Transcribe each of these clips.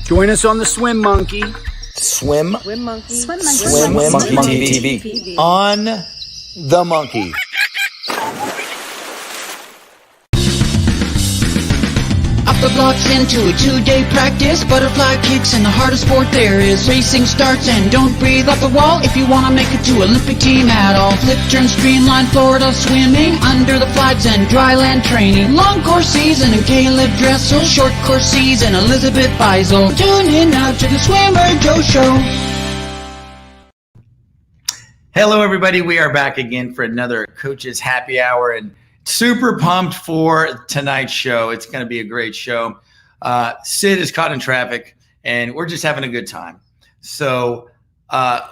Join us on the Swim Monkey. Swim Monkey TV. On the Monkey. Off the blocks into a 2-day practice. Butterfly kicks and the hardest sport there is. Racing starts and don't breathe off the wall if you want to make it to Olympic team at all. Flip, turn, streamline, Florida swimming. Under the flags and dry land training. Long course season and Caleb Dressel. Short course season, Elizabeth Beisel. Tune in now to the Swimmer Joe Show. Hello, everybody. We are back again for another Coach's Happy Hour, and super pumped for tonight's show. It's going to be a great show. Sid is caught in traffic, and we're just having a good time. So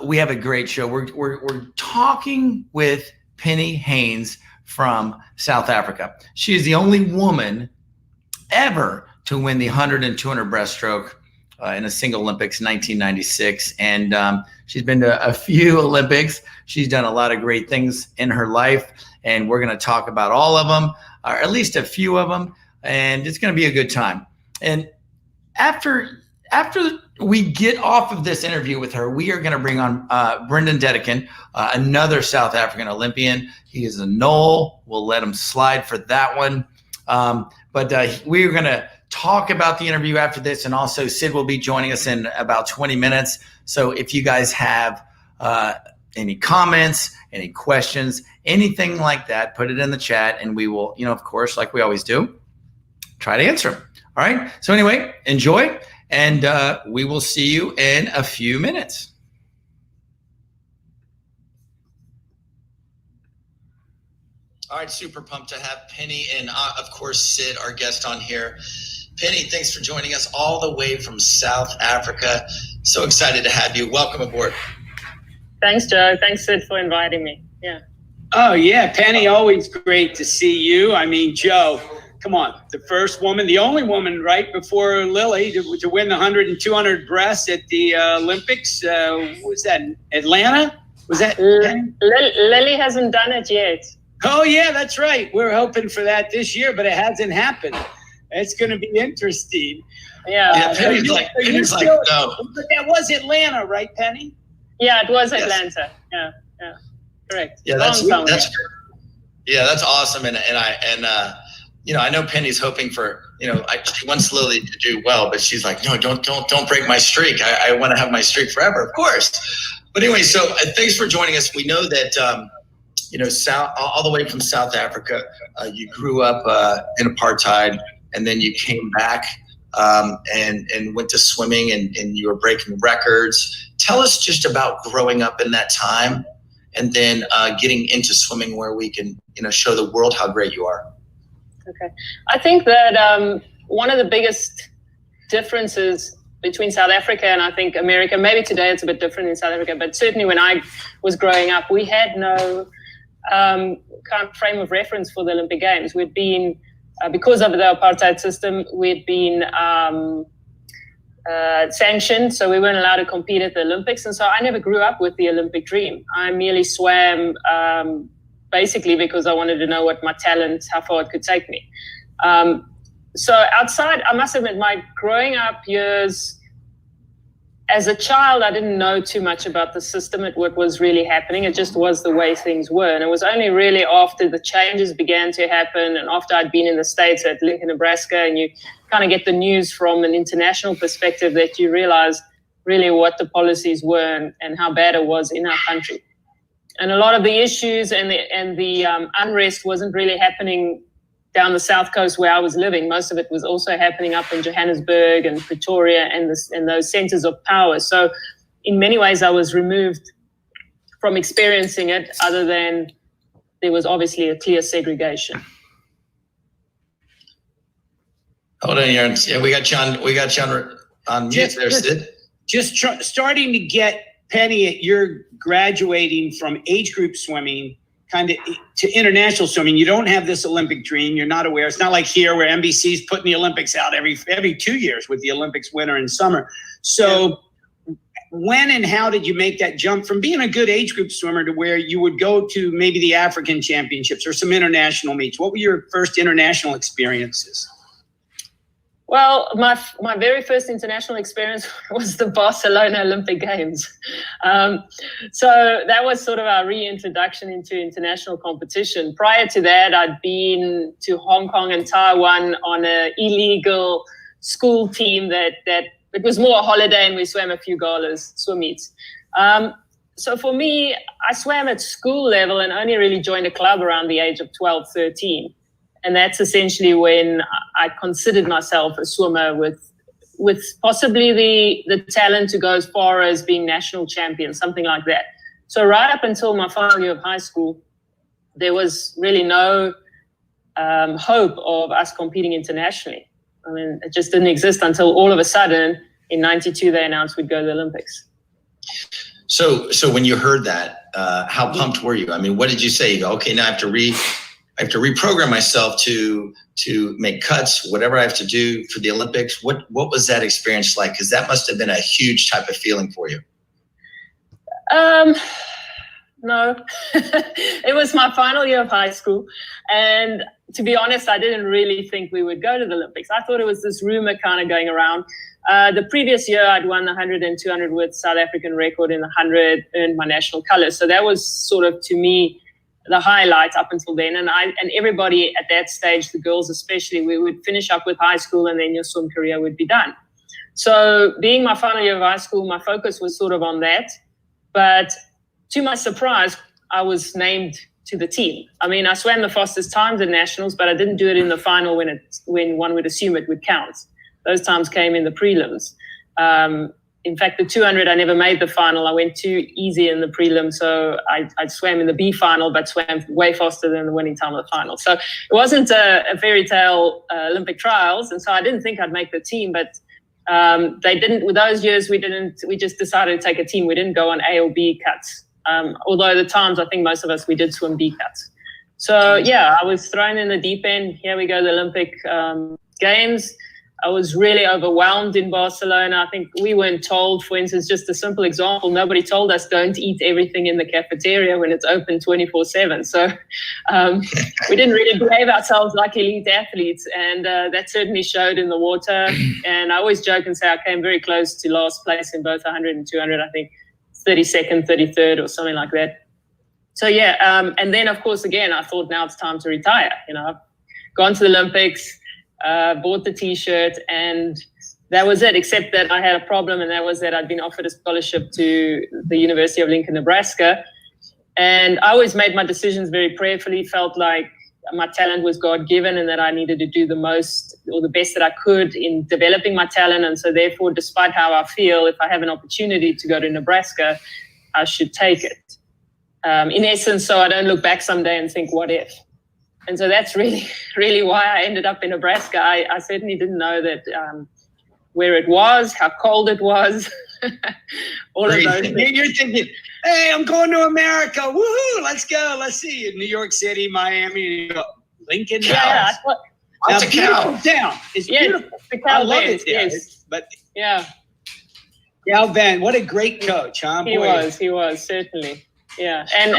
we have a great show. We're talking with Penny Heyns from South Africa. She is the only woman ever to win the 100 and 200 breaststroke in a single Olympics, 1996. And she's been to a few Olympics. She's done a lot of great things in her life, and we're going to talk about all of them, or at least a few of them, and it's going to be a good time. And after we get off of this interview with her, we are going to bring on Brendon Dedekind, another South African Olympian. He is a Knoll. We'll let him slide for that one. But we're going to talk about the interview after this, and also Sid will be joining us in about 20 minutes. So if you guys have any comments, any questions, anything like that, put it in the chat, and we will, of course, like we always do, try to answer them. All right. So anyway, enjoy, and we will see you in a few minutes. All right. Super pumped to have Penny and, of course, Sid, our guest on here. Penny, thanks for joining us all the way from South Africa. So excited to have you. Welcome aboard. Thanks, Joe. Thanks, Sid, for inviting me. Yeah. Oh, yeah. Penny, always great to see you. I mean, Joe, come on. The first woman, the only woman right before Lily to win the 100 and 200 breast at the Olympics. Was that Atlanta? Was that? Lily hasn't done it yet. Oh, yeah, that's right. We're hoping for that this year, but it hasn't happened. It's going to be interesting. Yeah. Penny's like, no. But that was Atlanta, right, Penny? Yeah, it was Atlanta. Yes. Yeah, correct. Yeah, that's awesome. And I know Penny's hoping for, she wants Lily to do well, but she's like, no, don't break my streak. I want to have my streak forever, of course. But anyway, so thanks for joining us. We know that, all the way from South Africa, you grew up in apartheid, and then you came back and went to swimming, and you were breaking records. Tell us just about growing up in that time, and then getting into swimming where we can, show the world how great you are. Okay. I think that one of the biggest differences between South Africa and I think America, maybe today it's a bit different in South Africa, but certainly when I was growing up, we had no kind of frame of reference for the Olympic Games. We'd been, because of the apartheid system, we'd been sanctioned, so we weren't allowed to compete at the Olympics. And so I never grew up with the Olympic dream. I merely swam basically because I wanted to know what my talent, how far it could take me. So outside, I must admit, my growing up years, as a child, I didn't know too much about the system, what was really happening. It just was the way things were. And it was only really after the changes began to happen, and after I'd been in the States at Lincoln, Nebraska, and you kind of get the news from an international perspective, that you realize really what the policies were and how bad it was in our country. And a lot of the issues and the unrest wasn't really happening down the south coast where I was living. Most of it was also happening up in Johannesburg and Pretoria and those centers of power. So in many ways, I was removed from experiencing it, other than there was obviously a clear segregation. Hold on, Aaron. Yeah, we got you on mute there, Sid. Just starting to get, Penny, you're graduating from age group swimming kind of to international swimming. You don't have this Olympic dream. You're not aware. It's not like here where NBC's putting the Olympics out every 2 years with the Olympics winter and summer. So when and how did you make that jump from being a good age group swimmer to where you would go to maybe the African championships or some international meets? What were your first international experiences? Well, my very first international experience was the Barcelona Olympic Games. So that was sort of our reintroduction into international competition. Prior to that, I'd been to Hong Kong and Taiwan on an illegal school team that it was more a holiday, and we swam a few galas, swim meets. So for me, I swam at school level and only really joined a club around the age of 12, 13. And that's essentially when I considered myself a swimmer with possibly the talent to go as far as being national champion, something like that. So right up until my final year of high school, there was really no hope of us competing internationally. I mean, it just didn't exist until all of a sudden in '92 they announced we'd go to the Olympics. So when you heard that, how pumped were you? I mean, what did you say? You go, okay, now I have to reprogram myself to make cuts, whatever I have to do for the Olympics. What was that experience like? Because that must have been a huge type of feeling for you. No, it was my final year of high school. And to be honest, I didn't really think we would go to the Olympics. I thought it was this rumor kind of going around. The previous year, I'd won the 100 and 200 with South African record in the 100, earned my national colors. So that was sort of, to me, the highlight up until then. And everybody at that stage, the girls especially, we would finish up with high school and then your swim career would be done. So being my final year of high school, my focus was sort of on that. But to my surprise, I was named to the team. I mean, I swam the fastest times at nationals, but I didn't do it in the final when one would assume it would count. Those times came in the prelims. In fact, the 200, I never made the final. I went too easy in the prelim, so I swam in the B final, but swam way faster than the winning time of the final. So it wasn't a fairy tale Olympic trials, and so I didn't think I'd make the team, but they didn't. With those years, we just decided to take a team. We didn't go on A or B cuts. Although the times, I think most of us, we did swim B cuts. So yeah, I was thrown in the deep end. Here we go, the Olympic Games. I was really overwhelmed in Barcelona. I think we weren't told, for instance, just a simple example, nobody told us don't eat everything in the cafeteria when it's open 24/7. So we didn't really behave ourselves like elite athletes, and that certainly showed in the water. And I always joke and say I came very close to last place in both 100 and 200, I think 32nd, 33rd or something like that. So yeah, and then of course, again, I thought now it's time to retire. You know, I've gone to the Olympics, bought the T-shirt, and that was it, except that I had a problem, and that was that I'd been offered a scholarship to the University of Lincoln, Nebraska. And I always made my decisions very prayerfully, felt like my talent was God-given and that I needed to do the most or the best that I could in developing my talent. And so therefore, despite how I feel, if I have an opportunity to go to Nebraska, I should take it. In essence, so I don't look back someday and think, what if? And so that's really, really why I ended up in Nebraska. I certainly didn't know that where it was, how cold it was, all of those things. You're thinking, hey, I'm going to America. Woohoo, let's go. Let's see you. New York City, Miami, Lincoln. Yeah, Now, beautiful town. It's beautiful. I love it there. Yes. But yeah. Cal Van, what a great coach, huh? He was, certainly. Yeah, and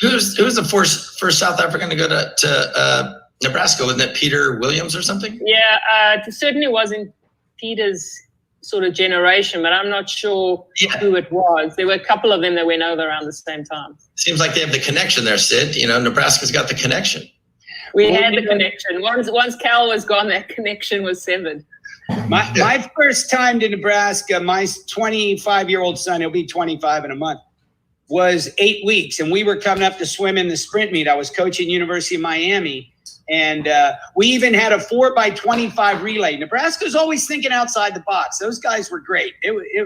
who was the first South African to go to Nebraska? Wasn't it Peter Williams or something? Yeah, it certainly wasn't Peter's sort of generation, but I'm not sure who it was. There were a couple of them that went over around the same time. Seems like they have the connection there, Sid. You know, Nebraska's got the connection. We had the connection. Once Cal was gone, that connection was severed. My first time to Nebraska, my 25-year-old son, he'll be 25 in a month, was 8 weeks, and we were coming up to swim in the sprint meet. I was coaching University of Miami, and we even had a 4x25 relay. Nebraska's always thinking outside the box. Those guys were great.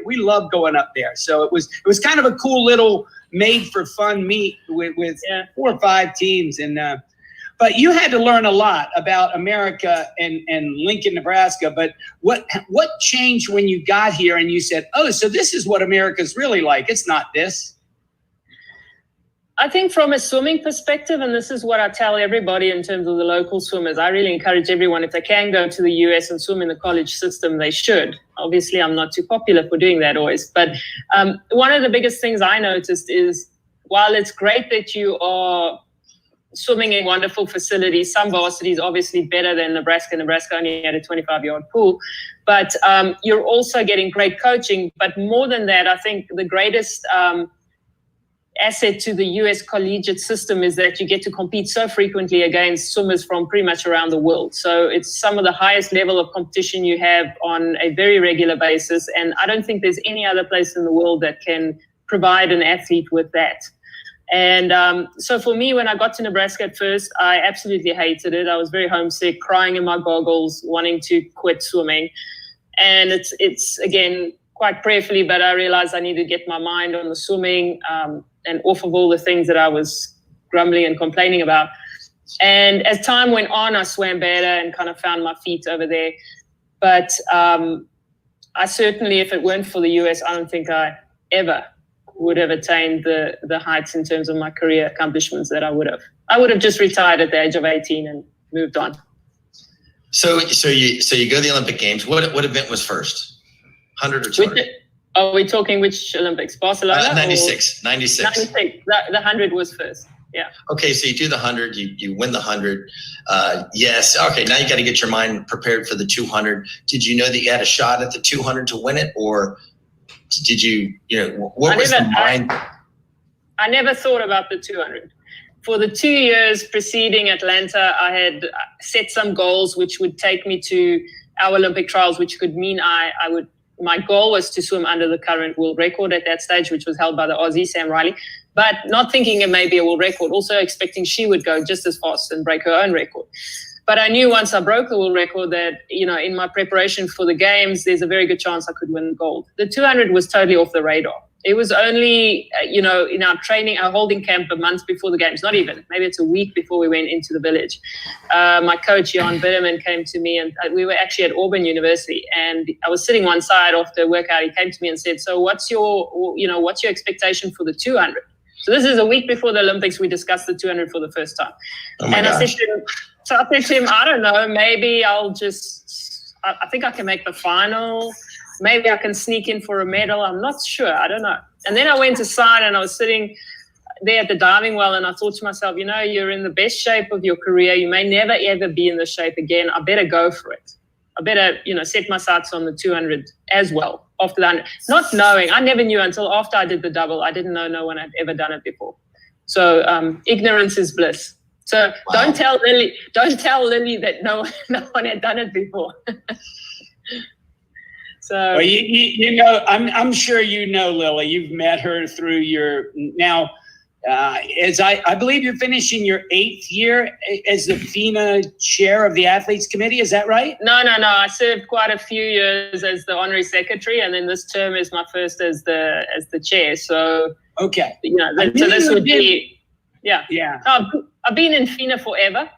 We loved going up there. So it was kind of a cool little made for fun meet with 4 or 5 teams. And but you had to learn a lot about America and Lincoln, Nebraska. But what changed when you got here and you said, oh, so this is what America's really like? It's not this. I think from a swimming perspective, and this is what I tell everybody in terms of the local swimmers, I really encourage everyone, if they can go to the US and swim in the college system, they should. Obviously, I'm not too popular for doing that always. But one of the biggest things I noticed is while it's great that you are swimming in wonderful facilities. Some varsities obviously better than Nebraska. Nebraska only had a 25-yard pool. But you're also getting great coaching. But more than that, I think the greatest asset to the U.S. collegiate system is that you get to compete so frequently against swimmers from pretty much around the world. So it's some of the highest level of competition you have on a very regular basis. And I don't think there's any other place in the world that can provide an athlete with that. And so for me, when I got to Nebraska at first, I absolutely hated it. I was very homesick, crying in my goggles, wanting to quit swimming. And it's again, quite prayerfully, but I realized I needed to get my mind on the swimming and off of all the things that I was grumbling and complaining about. And as time went on, I swam better and kind of found my feet over there. But I certainly, if it weren't for the US, I don't think I ever would have attained the heights in terms of my career accomplishments that I would have. I would have just retired at the age of 18 and moved on. So you go to the Olympic Games. What event was first? 100 or 200? Are we talking which Olympics? Barcelona? 96. 96. The 100 was first. Yeah. Okay, so you do the 100, you win the 100. Yes. Okay, now you got to get your mind prepared for the 200. Did you know that you had a shot at the 200 to win it, or did you what was the mind? I never thought about the 200. For the 2 years preceding Atlanta, I had set some goals which would take me to our Olympic trials, which could mean my goal was to swim under the current world record at that stage, which was held by the Aussie, Sam Riley, but not thinking it may be a world record, also expecting she would go just as fast and break her own record. But I knew once I broke the world record that, in my preparation for the games, there's a very good chance I could win gold. The 200 was totally off the radar. It was only, in our training, our holding camp a month before the games, not even, maybe it's a week before we went into the village. My coach, Jan Bitterman, came to me, and we were actually at Auburn University, and I was sitting one side after a workout. He came to me and said, so what's your expectation for the 200? So this is a week before the Olympics. We discussed the 200 for the first time. Oh my gosh. I said to him, I don't know, maybe I think I can make the final. Maybe I can sneak in for a medal. I'm not sure. I don't know. And then I went aside and I was sitting there at the diving well, and I thought to myself, you're in the best shape of your career. You may never, ever be in this shape again. I better go for it. I better, set my sights on the 200 as well after that. Not knowing, I never knew until after I did the double. I didn't know no one had ever done it before. So ignorance is bliss. So wow. Don't tell Lily that no one had done it before. So well, I'm sure Lily. You've met her through your now. As I believe you're finishing your 8th year as the FINA chair of the athletes committee. Is that right? No. I served quite a few years as the honorary secretary, and then this term is my first as the chair. So okay, so this would be yeah. No, I've been in FINA forever.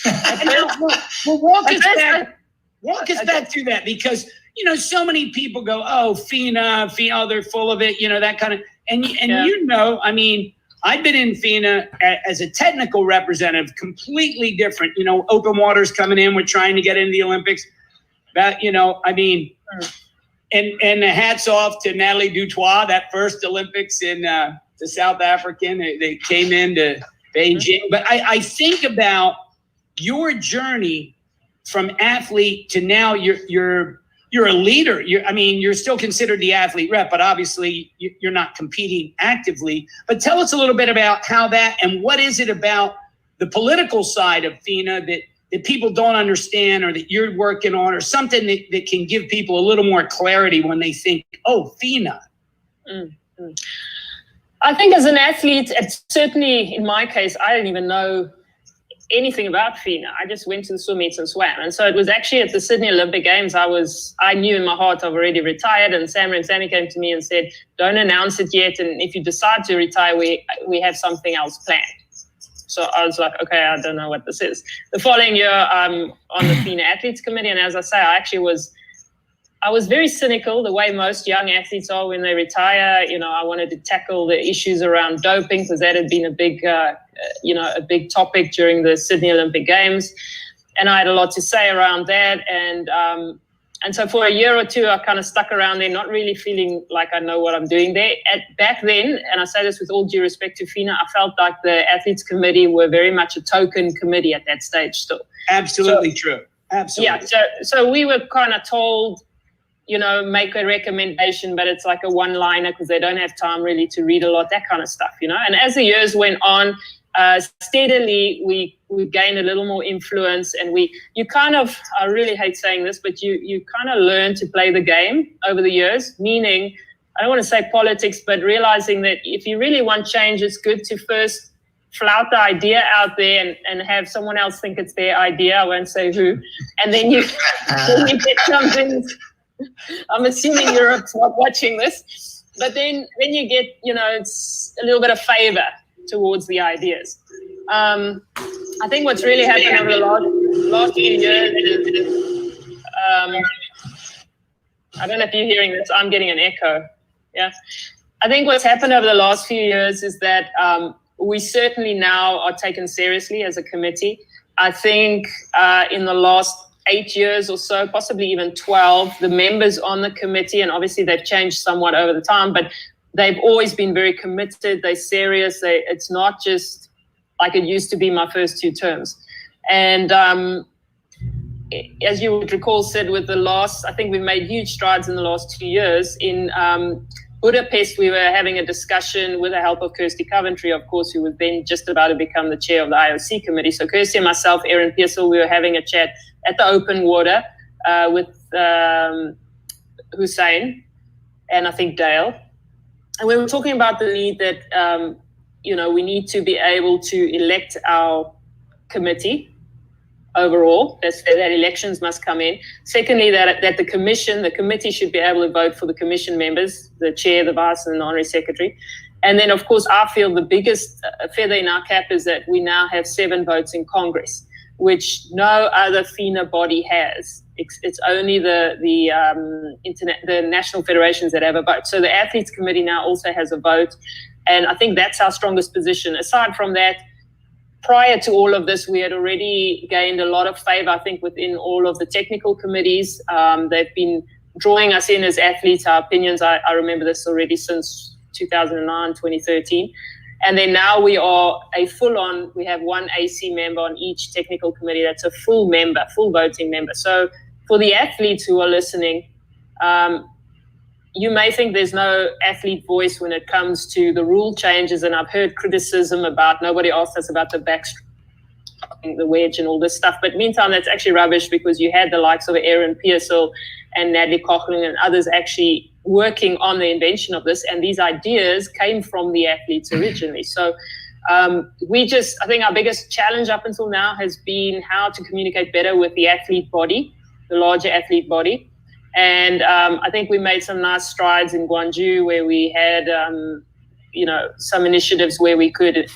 Well, walk us back to that, because so many people go, oh, FINA, they're full of it, that kind of, and I mean, I've been in FINA as a technical representative, completely different, open waters coming in, we're trying to get into the Olympics, but, I mean, and the hats off to Natalie Dutoit, that first Olympics in the South African, they came into Beijing, but I think about your journey from athlete to now you're a leader. You're still considered the athlete rep, but obviously you're not competing actively. But tell us a little bit about how that, and what is it about the political side of FINA that people don't understand, or that you're working on, or something that can give people a little more clarity when they think, oh, FINA. Mm-hmm. I think as an athlete, certainly in my case, I didn't even know anything about FINA. I just went to the swim meets and swam. And so it was actually at the Sydney Olympic Games, I knew in my heart I've already retired, and Sammy came to me and said, don't announce it yet, and if you decide to retire, we have something else planned. So I was like, okay, I don't know what this is. The following year, I'm on the FINA Athletes Committee, and as I say, I was very cynical, the way most young athletes are when they retire. I wanted to tackle the issues around doping, because that had been a big topic during the Sydney Olympic Games. And I had a lot to say around that. And And so for a year or two, I kind of stuck around there, not really feeling like I know what I'm doing there. Back then, and I say this with all due respect to FINA, I felt like the athletes committee were very much a token committee at that stage still. Absolutely true. Absolutely. Yeah. So we were kind of told, make a recommendation, but it's like a one-liner because they don't have time really to read a lot, that kind of stuff, And as the years went on, steadily we gained a little more influence, and you kind of, I really hate saying this, but you kind of learn to play the game over the years, meaning, I don't want to say politics, but realizing that if you really want change, it's good to first flout the idea out there and have someone else think it's their idea. I won't say who. And then you get something. I'm assuming Europe's not watching this, but then you get, it's a little bit of favor towards the ideas. I think what's really happened over the last few years is, I don't know if you're hearing this, I'm getting an echo. Yeah. I think what's happened over the last few years is that we certainly now are taken seriously as a committee. I think in the last 8 years or so, possibly even 12, the members on the committee, and obviously they've changed somewhat over the time, but they've always been very committed. They're serious. It's not just like it used to be my first 2 terms. And as you would recall, Sid, with I think we've made huge strides in the last 2 years. In Budapest, we were having a discussion with the help of Kirsty Coventry, of course, who was then just about to become the chair of the IOC committee. So Kirsty and myself, Aaron Pearsall, we were having a chat at the open water with Hussein and I think Dale. And we were talking about the need that, we need to be able to elect our committee overall. That elections must come in. Secondly, that the committee should be able to vote for the commission members, the chair, the vice, and the honorary secretary. And then, of course, I feel the biggest feather in our cap is that we now have 7 votes in Congress, which no other FINA body has. It's only the national federations that have a vote. So the athletes committee now also has a vote, and I think that's our strongest position. Aside from that, prior to all of this, we had already gained a lot of favor, I think, within all of the technical committees. They've been drawing us in as athletes, our opinions. I remember this already since 2009, 2013. And then now we are we have 1 AC member on each technical committee. That's a full voting member. So for the athletes who are listening, you may think there's no athlete voice when it comes to the rule changes. And I've heard criticism about nobody asked us about the backstroke, the wedge and all this stuff. But meantime, that's actually rubbish, because you had the likes of Aaron Pearsall and Natalie Coughlin and others actually working on the invention of this, and these ideas came from the athletes originally. So I think our biggest challenge up until now has been how to communicate better with the athlete body, the larger athlete body. And I think we made some nice strides in Gwangju, where we had some initiatives where we could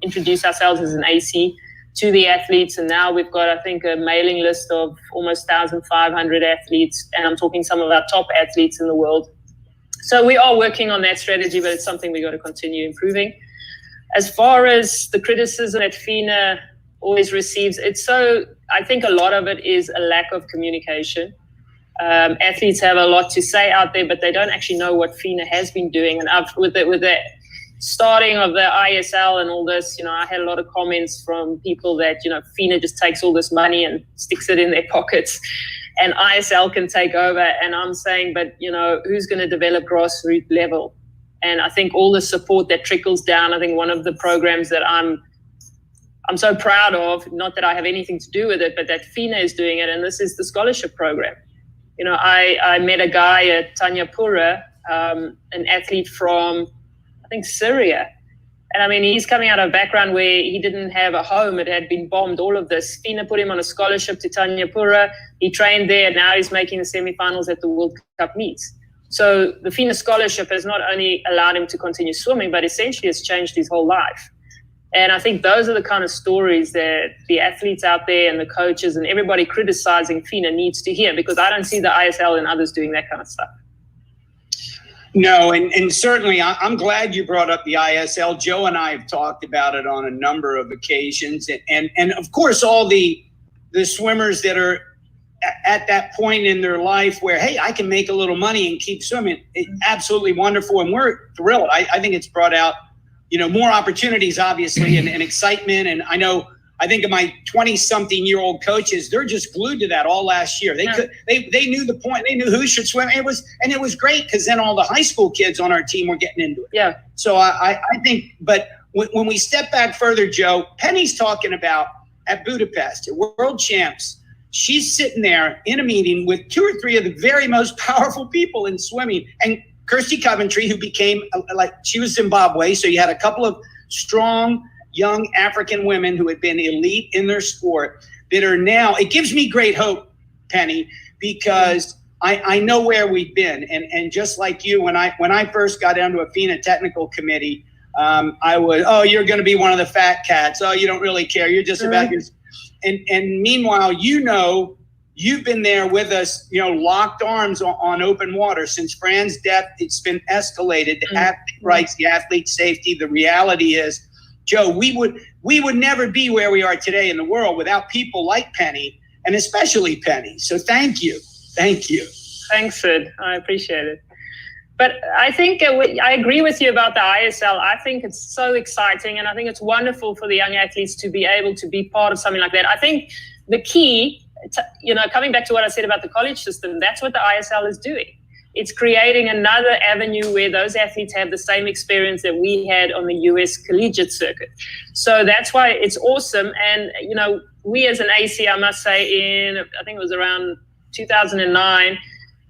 introduce ourselves as an AC to the athletes. And now we've got, I think, a mailing list of almost 1,500 athletes, and I'm talking some of our top athletes in the world. So we are working on that strategy, but it's something we've got to continue improving. As far as the criticism that FINA always receives, I think a lot of it is a lack of communication. Athletes have a lot to say out there, but they don't actually know what FINA has been doing. And with the starting of the ISL and all this, I had a lot of comments from people that, FINA just takes all this money and sticks it in their pockets, and ISL can take over. And I'm saying, but, who's going to develop grassroots level? And I think all the support that trickles down, I think one of the programs that I'm so proud of, not that I have anything to do with it, but that FINA is doing it, and this is the scholarship program. I met a guy at Tanyapura, an athlete from, I think, Syria. And I mean, he's coming out of a background where he didn't have a home. It had been bombed, all of this. FINA put him on a scholarship to Tanyapura. He trained there. Now he's making the semifinals at the World Cup meets. So the FINA scholarship has not only allowed him to continue swimming, but essentially has changed his whole life. And I think those are the kind of stories that the athletes out there and the coaches and everybody criticizing FINA needs to hear, because I don't see the ISL and others doing that kind of stuff. No, and certainly I'm glad you brought up the ISL. Joe and I have talked about it on a number of occasions. And of course, all the swimmers that are at that point in their life where, hey, I can make a little money and keep swimming. It's absolutely wonderful, and we're thrilled. I think it's brought out, more opportunities, obviously, and excitement. And I think of my 20-something-year-old coaches, they're just glued to that all last year. They knew the point. They knew who should swim. It was great because then all the high school kids on our team were getting into it. Yeah. So I think, but when we step back further, Joe, Penny's talking about at Budapest, at World Champs, she's sitting there in a meeting with 2 or 3 of the very most powerful people in swimming. And Kirsty Coventry, who became, she was Zimbabwe, so you had a couple of strong, young African women who had been elite in their sport that are now, it gives me great hope, Penny, because I know where we've been. And just like you, when I first got down to a FINA technical committee, I would, you're going to be one of the fat cats. Oh, you don't really care. You're just about your. And meanwhile, you've been there with us, locked arms on open water since Fran's death. It's been escalated to athlete rights, the athlete safety. The reality is, Joe, we would never be where we are today in the world without people like Penny, and especially Penny. So thank you. Thank you. Thanks, Sid. I appreciate it. But I think I agree with you about the ISL. I think it's so exciting, and I think it's wonderful for the young athletes to be able to be part of something like that. I think the key, coming back to what I said about the college system, that's what the ISL is doing. It's creating another avenue where those athletes have the same experience that we had on the US collegiate circuit. So that's why it's awesome. And, we as an AC, I must say, I think it was around 2009,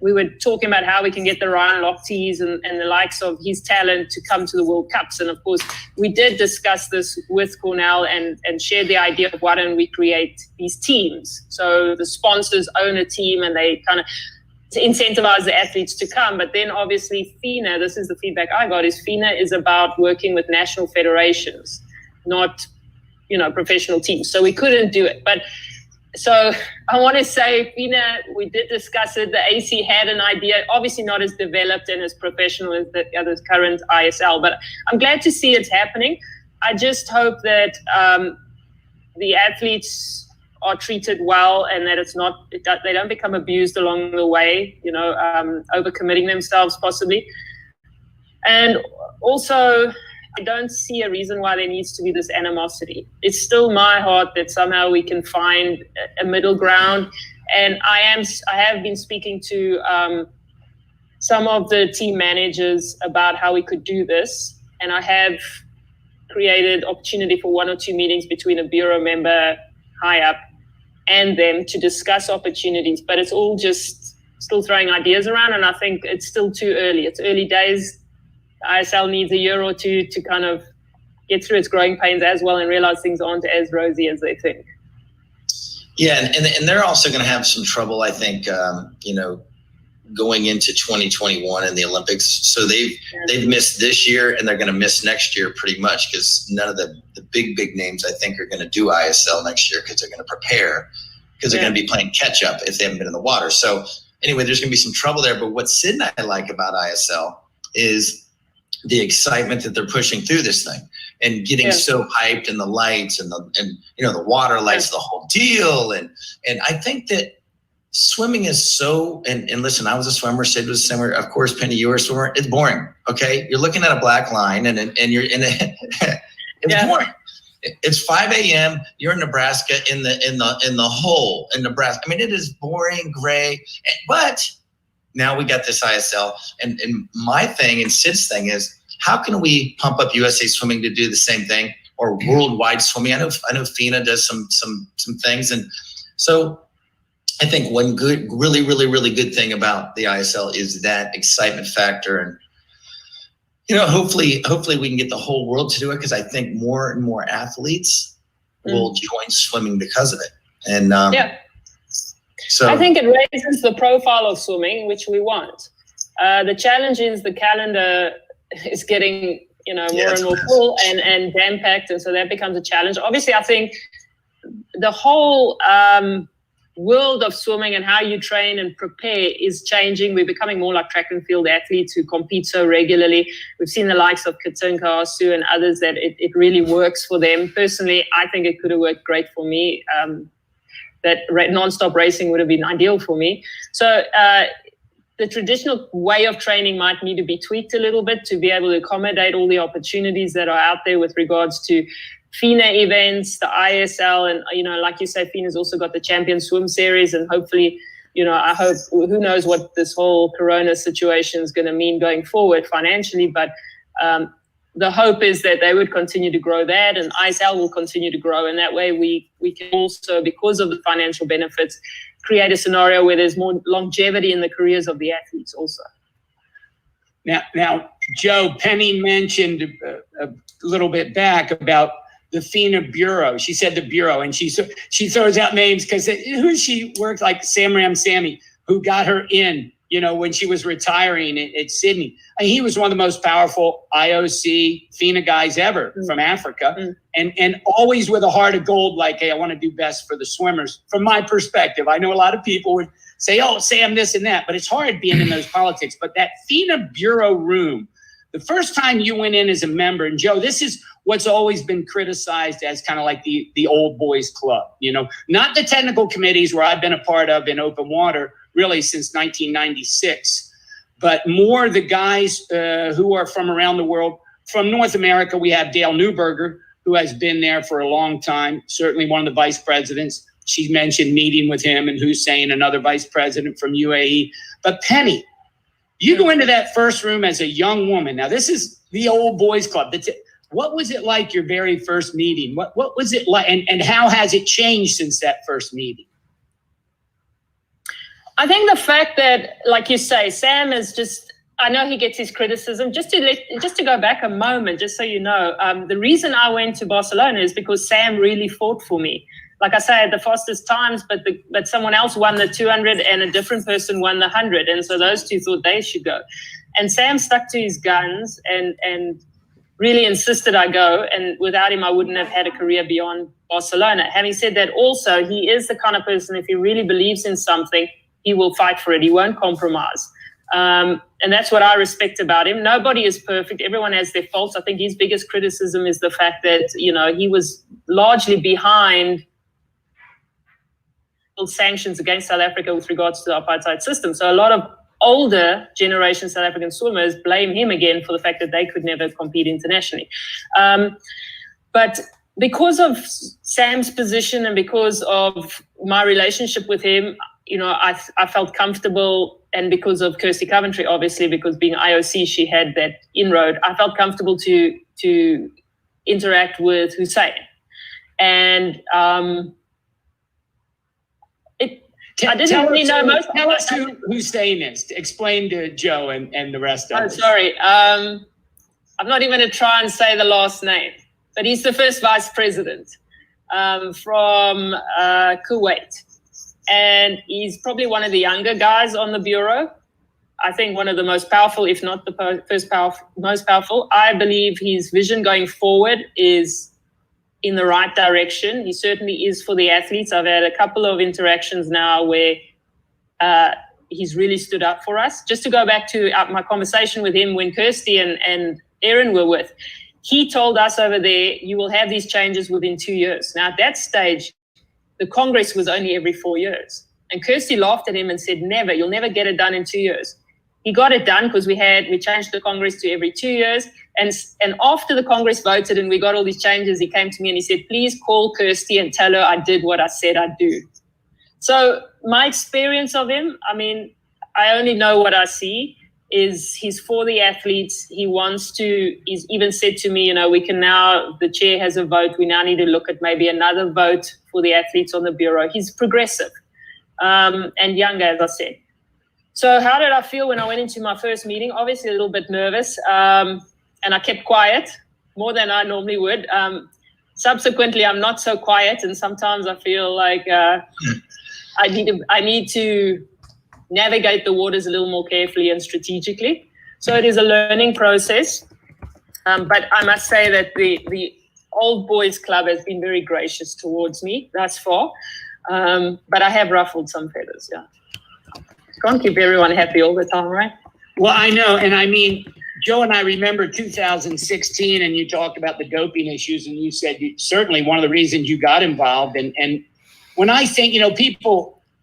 we were talking about how we can get the Ryan Lochte's and the likes of his talent to come to the World Cups. And of course, we did discuss this with Cornell and shared the idea of why don't we create these teams. So the sponsors own a team and they kind of incentivize the athletes to come. But then obviously FINA, this is the feedback I got, is FINA is about working with national federations, not, professional teams. So we couldn't do it. But so I want to say, FINA, we did discuss it. The AC had an idea, obviously not as developed and as professional as the current ISL, but I'm glad to see it's happening. I just hope that the athletes are treated well and that they don't become abused along the way, overcommitting themselves possibly. And also, I don't see a reason why there needs to be this animosity. It's still my heart that somehow we can find a middle ground. And I have been speaking to some of the team managers about how we could do this. And I have created opportunity for 1 or 2 meetings between a bureau member high up and them to discuss opportunities. But it's all just still throwing ideas around. And I think it's still too early. It's early days. ISL needs a year or 2 to kind of get through its growing pains as well and realize things aren't as rosy as they think. Yeah, and they're also going to have some trouble, I think, going into 2021 in the Olympics. So they've missed this year and they're going to miss next year pretty much because none of the big names, I think, are going to do ISL next year because they're going to prepare because they're going to be playing catch up if they haven't been in the water. So anyway, there's going to be some trouble there. But what Sid and I like about ISL is the excitement that they're pushing through this thing and getting so hyped, and the lights and the water lights, the whole deal. And I think that swimming is so, and listen, I was a swimmer, Sid was a swimmer. Of course, Penny, you were a swimmer. It's boring. Okay. You're looking at a black line and you're in it. It's boring. It's 5 a.m. You're in Nebraska in the hole in Nebraska. I mean, it is boring, gray, but now we got this ISL, and my thing and Sid's thing is, how can we pump up USA Swimming to do the same thing, or worldwide swimming? I know FINA does some things, and so I think one really good thing about the ISL is that excitement factor, and hopefully we can get the whole world to do it because I think more and more athletes will join swimming because of it, and So I think it raises the profile of swimming, which we want. The challenge is the calendar is getting, more and more full and jam-packed, and so that becomes a challenge. Obviously, I think the whole world of swimming and how you train and prepare is changing. We're becoming more like track and field athletes who compete so regularly. We've seen the likes of Katinka, Asu, and others that it really works for them. Personally, I think it could have worked great for me. that non-stop racing would have been ideal for me. So the traditional way of training might need to be tweaked a little bit to be able to accommodate all the opportunities that are out there with regards to FINA events, the ISL, and, like you say, FINA's also got the Champion Swim Series, and hopefully, I hope, who knows what this whole Corona situation is going to mean going forward financially, but the hope is that they would continue to grow that, and ISL will continue to grow, and that way we can also, because of the financial benefits, create a scenario where there's more longevity in the careers of the athletes also. Now, Joe, Penny mentioned a little bit back about the FINA Bureau. She said the Bureau, and she throws out names because who she worked, like Sam Ramsamy, who got her in, when she was retiring at Sydney. And he was one of the most powerful IOC FINA guys ever from Africa, and always with a heart of gold, like, hey, I want to do best for the swimmers. From my perspective, I know a lot of people would say, oh, Sam, this and that, but it's hard being in those politics. But that FINA Bureau room, the first time you went in as a member, and Joe, this is what's always been criticized as kind of like the old boys club, not the technical committees where I've been a part of in open water really since 1996, but more the guys who are from around the world. From North America, we have Dale Newberger, who has been there for a long time, certainly one of the vice presidents. She mentioned meeting with him, and Hussein, another vice president from UAE. But Penny, you go into that first room as a young woman. Now, this is the old boys club. What was it like, your very first meeting? What was it like, and how has it changed since that first meeting? I think the fact that, like you say, Sam is just, I know he gets his criticism. Just to go back a moment, just so you know, the reason I went to Barcelona is because Sam really fought for me. Like I say, at the fastest times, but someone else won the 200 and a different person won the 100. And so those two thought they should go. And Sam stuck to his guns and really insisted I go. And without him, I wouldn't have had a career beyond Barcelona. Having said that, also, he is the kind of person, if he really believes in something, he will fight for it. He won't compromise. And that's what I respect about him. Nobody is perfect. Everyone has their faults. I think his biggest criticism is the fact that, he was largely behind sanctions against South Africa with regards to the apartheid system. So a lot of older generation South African swimmers blame him again for the fact that they could never compete internationally. But because of Sam's position and because of my relationship with him, I felt comfortable, and because of Kirsty Coventry, obviously, because being IOC, she had that inroad, I felt comfortable to interact with Hussein. And I didn't really know most. Tell us who Hussein is. Explain to Joe and the rest of us. Oh, sorry. I'm not even going to try and say the last name, but he's the first vice president from Kuwait. And he's probably one of the younger guys on the bureau. I think one of the most powerful, if not the most powerful. I believe his vision going forward is in the right direction. He certainly is for the athletes. I've had a couple of interactions now where he's really stood up for us. Just to go back to my conversation with him when Kirsty and Aaron were with, he told us over there, you will have these changes within 2 years. Now, at that stage, the Congress was only every 4 years. And Kirsty laughed at him and said, never, you'll never get it done in 2 years. He got it done because we changed the Congress to every 2 years. And after the Congress voted and we got all these changes, he came to me and he said, please call Kirsty and tell her I did what I said I'd do. So my experience of him, I only know what I see, is he's for the athletes. He's even said to me, we can now, the chair has a vote. We now need to look at maybe another vote for the athletes on the bureau. He's progressive and younger, as I said. So how did I feel when I went into my first meeting? Obviously a little bit nervous, and I kept quiet more than I normally would. Subsequently, I'm not so quiet, and sometimes I feel like I need to navigate the waters a little more carefully and strategically. So it is a learning process. But I must say that the Old Boys Club has been very gracious towards me thus far. But I have ruffled some feathers, yeah. Can't keep everyone happy all the time, right? Well, I know. And Joe and I remember 2016, and you talked about the doping issues, and you said certainly one of the reasons you got involved. And when I think,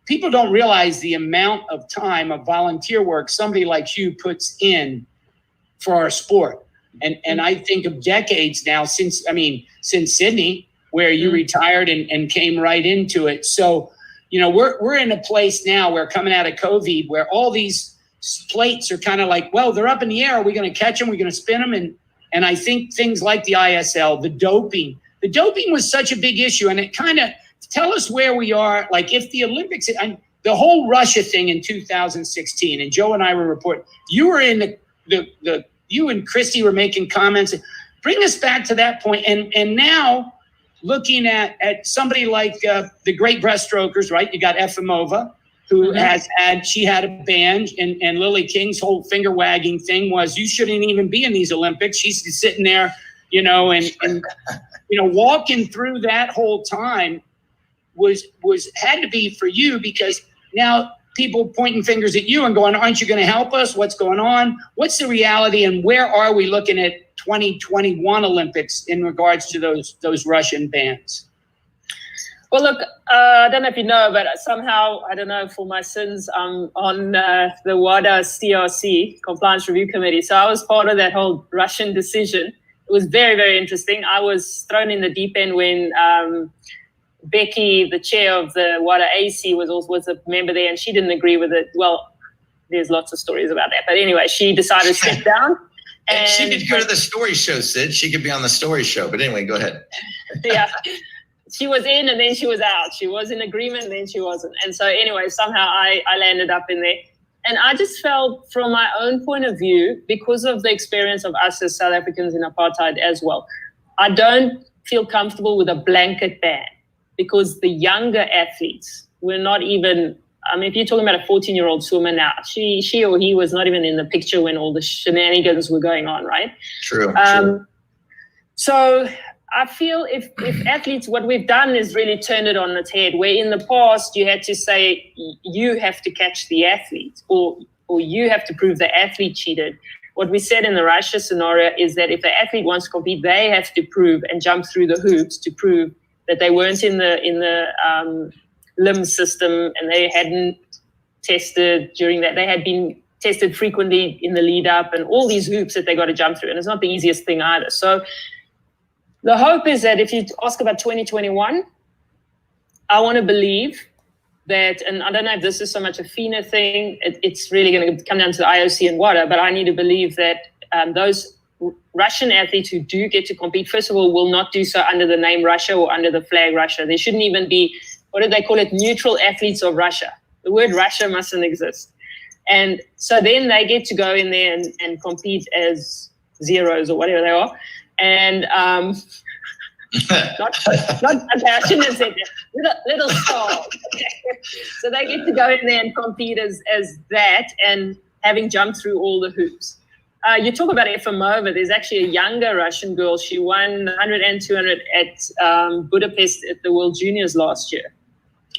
people don't realize the amount of time of volunteer work somebody like you puts in for our sport. And I think of decades now since Sydney, where you retired and came right into it. So, we're in a place now where coming out of COVID, where all these plates are kind of like, well, they're up in the air. Are we going to catch them? We're going to spin them. And I think things like the ISL, the doping was such a big issue. And it kind of, tell us where we are. Like if the Olympics, the whole Russia thing in 2016, and Joe and I were reporting, you were in you and Christy were making comments. Bring us back to that point. And now looking at somebody like the great breaststrokers, right? You got Efimova, who she had a ban, and Lily King's whole finger wagging thing was, you shouldn't even be in these Olympics. She's sitting there, and walking through that whole time had to be for you, because now people pointing fingers at you and going, aren't you going to help us? What's going on? What's the reality? And where are we looking at 2021 Olympics in regards to those Russian bans? Well, look, I don't know if you know, but somehow, I don't know, for my sins, I'm on the WADA CRC, Compliance Review Committee. So I was part of that whole Russian decision. It was very, very interesting. I was thrown in the deep end when Becky, the chair of the WADA AC, was a member there, and she didn't agree with it. Well, there's lots of stories about that. But anyway, she decided to step down. And she could go to the story show, Sid. She could be on the story show. But anyway, go ahead. Yeah. She was in and then she was out. She was in agreement and then she wasn't. And so anyway, somehow I landed up in there. And I just felt, from my own point of view, because of the experience of us as South Africans in apartheid as well, I don't feel comfortable with a blanket ban, because the younger athletes were not even, if you're talking about a 14-year-old swimmer now, she or he was not even in the picture when all the shenanigans were going on, right? True. So I feel if athletes, what we've done is really turned it on its head, where in the past you had to say you have to catch the athlete, or you have to prove the athlete cheated. What we said in the Russia scenario is that if the athlete wants to compete, they have to prove and jump through the hoops to prove that they weren't in the limb system, and they hadn't tested during that. They had been tested frequently in the lead up, and all these hoops that they got to jump through. And it's not the easiest thing either. So the hope is that if you ask about 2021, I want to believe that, and I don't know if this is so much a FINA thing, it's really going to come down to the IOC and WADA, but I need to believe that those Russian athletes who do get to compete, first of all, will not do so under the name Russia or under the flag Russia. They shouldn't even be, what do they call it, neutral athletes of Russia. The word Russia mustn't exist. And so then they get to go in there and compete as zeros or whatever they are. And not I shouldn't have said that. Little stars. So they get to go in there and compete as that, and having jumped through all the hoops. You talk about Efimova. There's actually a younger Russian girl. She won 100 and 200 at Budapest at the World Juniors last year.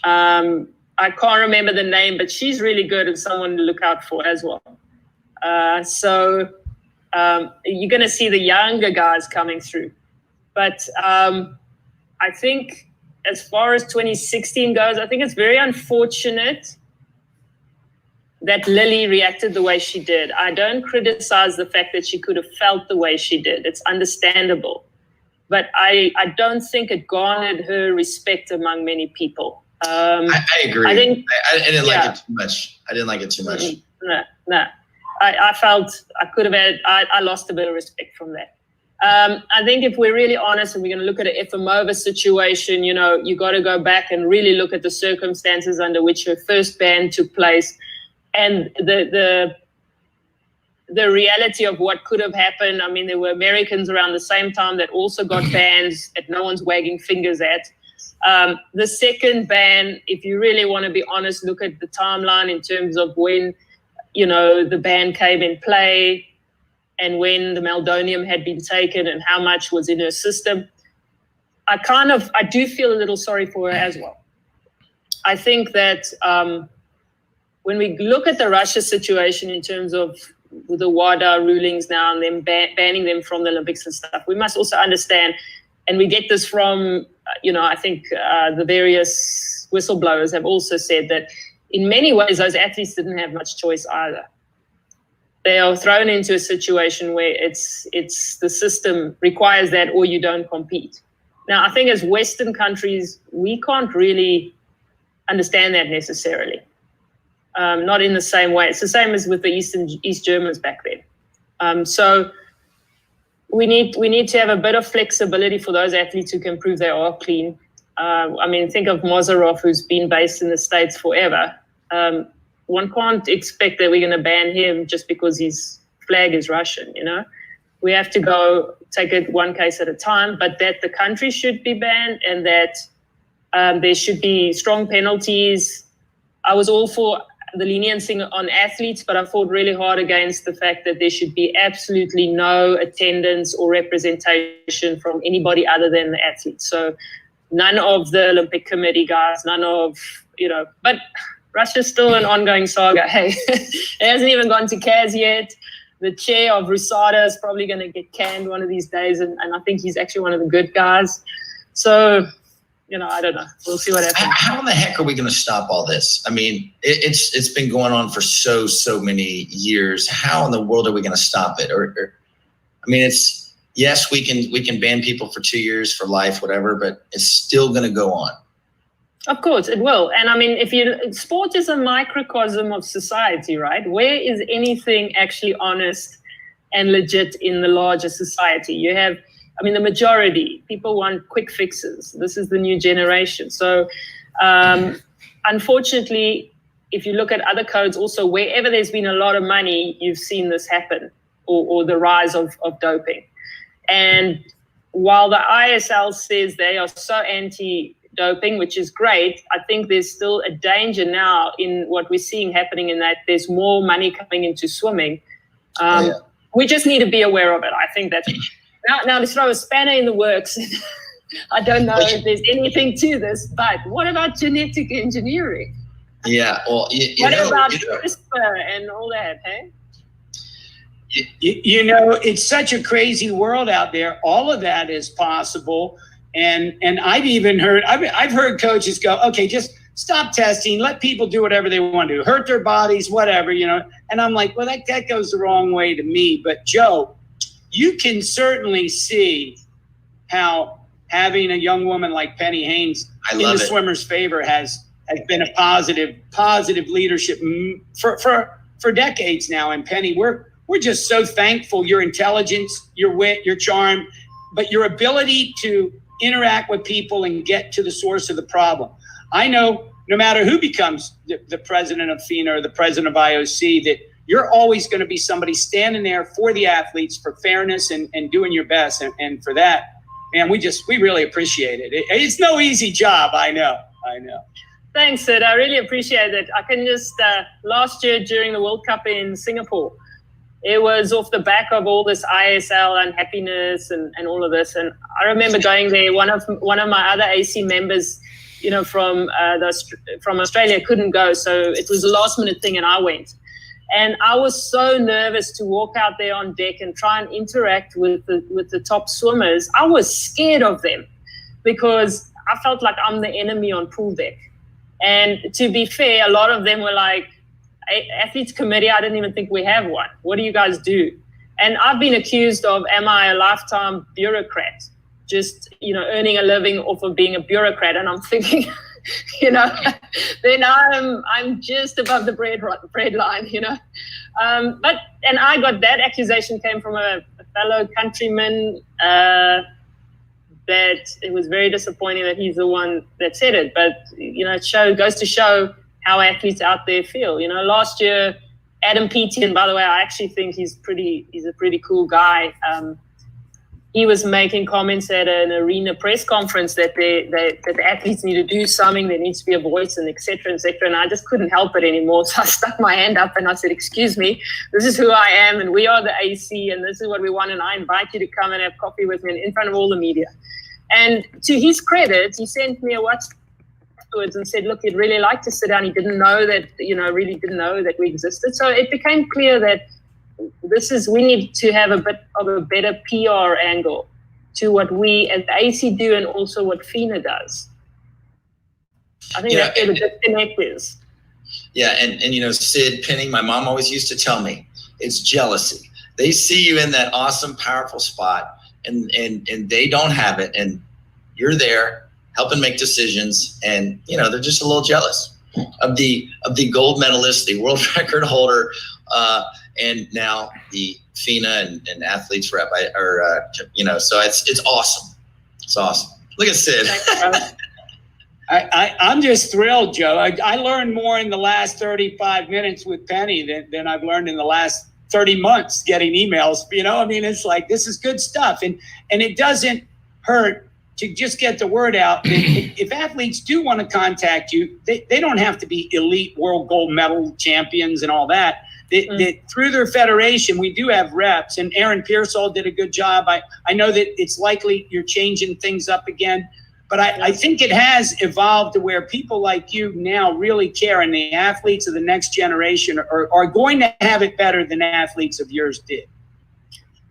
I can't remember the name, but she's really good and someone to look out for as well. So you're going to see the younger guys coming through. But I think as far as 2016 goes, I think it's very unfortunate that Lily reacted the way she did. I don't criticize the fact that she could have felt the way she did. It's understandable. But I don't think it garnered her respect among many people. I agree. I didn't like it too much. I didn't like it too much. No. I felt I could have had, I lost a bit of respect from that. I think if we're really honest and we're going to look at an Efimova situation, you got to go back and really look at the circumstances under which her first ban took place, and the reality of what could have happened. I mean, there were Americans around the same time that also got bans that no one's wagging fingers at. The second ban, if you really want to be honest, look at the timeline in terms of when, the ban came in play and when the meldonium had been taken and how much was in her system. I do feel a little sorry for her as well. I think that when we look at the Russia situation in terms of the WADA rulings now and them banning them from the Olympics and stuff, we must also understand, and we get this from, I think the various whistleblowers have also said that in many ways, those athletes didn't have much choice either. They are thrown into a situation where it's the system requires that or you don't compete. Now, I think as Western countries, we can't really understand that necessarily. Not in the same way. It's the same as with the East Germans back then. So we need to have a bit of flexibility for those athletes who can prove they are clean. I mean, think of Mozarov, who's been based in the States forever. One can't expect that we're going to ban him just because his flag is Russian, you know. We have to go take it one case at a time, but that the country should be banned and that there should be strong penalties. I was all for the leniency on athletes, but I fought really hard against the fact that there should be absolutely no attendance or representation from anybody other than the athletes. So none of the Olympic Committee guys, none of, you know, but Russia's still an ongoing saga. Hey, it hasn't even gone to CAS yet. The chair of RUSADA is probably going to get canned one of these days, and I think he's actually one of the good guys. So, you know, I don't know. We'll see what happens. How in the heck are we going to stop all this? I mean, it's been going on for so many years. How in the world are we going to stop it? Or I mean, it's yes, we can ban people for 2 years for life, whatever, but it's still going to go on. Of course, it will. And I mean, sport is a microcosm of society, right? Where is anything actually honest and legit in the larger society? You have, I mean, the majority, people want quick fixes. This is the new generation. So unfortunately, if you look at other codes also, wherever there's been a lot of money, you've seen this happen or the rise of doping. And while the ISL says they are so anti-doping, which is great, I think there's still a danger now in what we're seeing happening in that there's more money coming into swimming. We just need to be aware of it. I think that's now to throw a spanner in the works. I don't know if there's anything to this, but what about genetic engineering? Yeah, well, what about CRISPR and all that, hey? You know, it's such a crazy world out there. All of that is possible. And I've even heard, I've heard coaches go, okay, just stop testing, let people do whatever they want to do, hurt their bodies, whatever, you know. And I'm like, well, that goes the wrong way to me. But Joe, you can certainly see how having a young woman like Penny Heyns in the swimmer's favor has been a positive leadership for decades now. And Penny, we're just so thankful. Your intelligence, your wit, your charm, but your ability to interact with people and get to the source of the problem. I know no matter who becomes the president of FINA or the president of IOC, that you're always going to be somebody standing there for the athletes, for fairness and doing your best. And for that, man, we really appreciate it. It's no easy job. I know. Thanks, Sid. I really appreciate it. I can just, last year during the World Cup in Singapore, it was off the back of all this ISL unhappiness and all of this. And I remember going there, one of my other AC members, you know, from Australia couldn't go. So it was a last minute thing and I went. And I was so nervous to walk out there on deck and try and interact with the top swimmers. I was scared of them because I felt like I'm the enemy on pool deck. And to be fair, a lot of them were like, athletes committee, I didn't even think we have one. What do you guys do? And I've been accused of, am I a lifetime bureaucrat? Just, you know, earning a living off of being a bureaucrat. And I'm thinking, you know, then I'm just above the bread line, you know. And I got that accusation came from a fellow countryman that it was very disappointing that he's the one that said it. But, you know, it goes to show how athletes out there feel. You know, last year, Adam Peaty, and by the way, I actually think he's a pretty cool guy. He was making comments at an arena press conference that the athletes need to do something, there needs to be a voice, and et cetera, and I just couldn't help it anymore. So I stuck my hand up and I said, excuse me, this is who I am, and we are the AC, and this is what we want, and I invite you to come and have coffee with me in front of all the media. And to his credit, he sent me a WhatsApp afterwards and said, look, he'd really like to sit down. He didn't know that, really didn't know that we existed. So it became clear that we need to have a bit of a better PR angle to what we at the AC do and also what FINA does. I think that's where the disconnect is. Yeah, and Sid, Penny, my mom always used to tell me, it's jealousy. They see you in that awesome, powerful spot, and they don't have it, and you're there helping make decisions, and they're just a little jealous of the gold medalist, the world record holder, and now the FINA and athletes rep. So it's awesome. It's awesome. Look at Sid. I'm just thrilled, Joe. I learned more in the last 35 minutes with Penny than I've learned in the last 30 months getting emails. It's like, this is good stuff. And it doesn't hurt to just get the word out. If athletes do want to contact you, they don't have to be elite world gold medal champions and all that. Through their federation, we do have reps. And Aaron Pearsall did a good job. I know that it's likely you're changing things up again. But I think it has evolved to where people like you now really care, and the athletes of the next generation are going to have it better than athletes of yours did.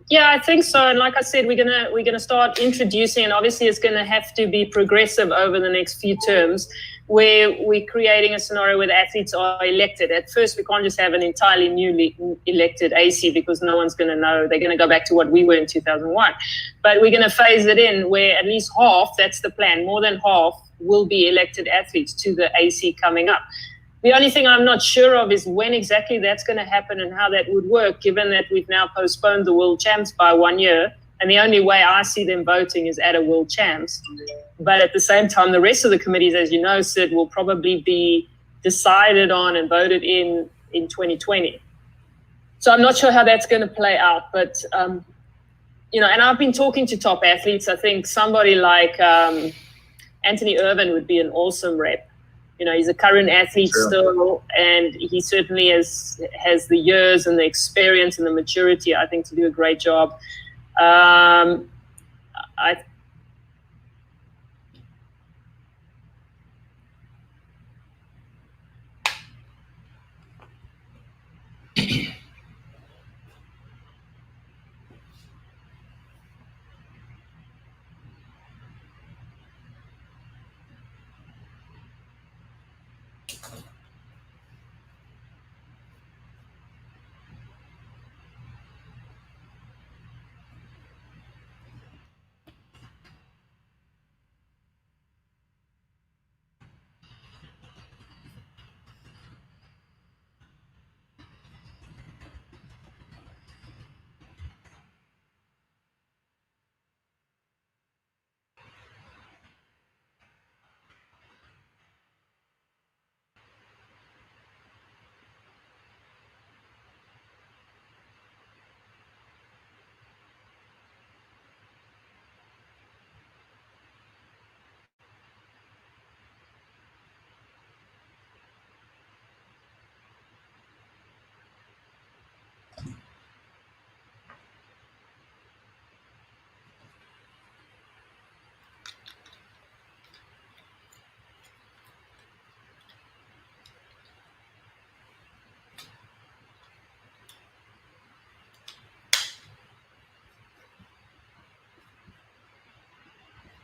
Yeah, I think so. And like I said, we're gonna start introducing, and obviously it's gonna have to be progressive over the next few terms, where we're creating a scenario where the athletes are elected. At first, we can't just have an entirely newly elected AC because no one's going to know. They're going to go back to what we were in 2001. But we're going to phase it in where at least half, that's the plan, more than half will be elected athletes to the AC coming up. The only thing I'm not sure of is when exactly that's going to happen and how that would work, given that we've now postponed the World Champs by 1 year. And the only way I see them voting is at a World Champs. But at the same time, the rest of the committees, as you know, Sid, will probably be decided on and voted in 2020. So I'm not sure how that's going to play out. But, and I've been talking to top athletes. I think somebody like Anthony Irvin would be an awesome rep. He's a current athlete still, and he certainly has the years and the experience and the maturity, I think, to do a great job.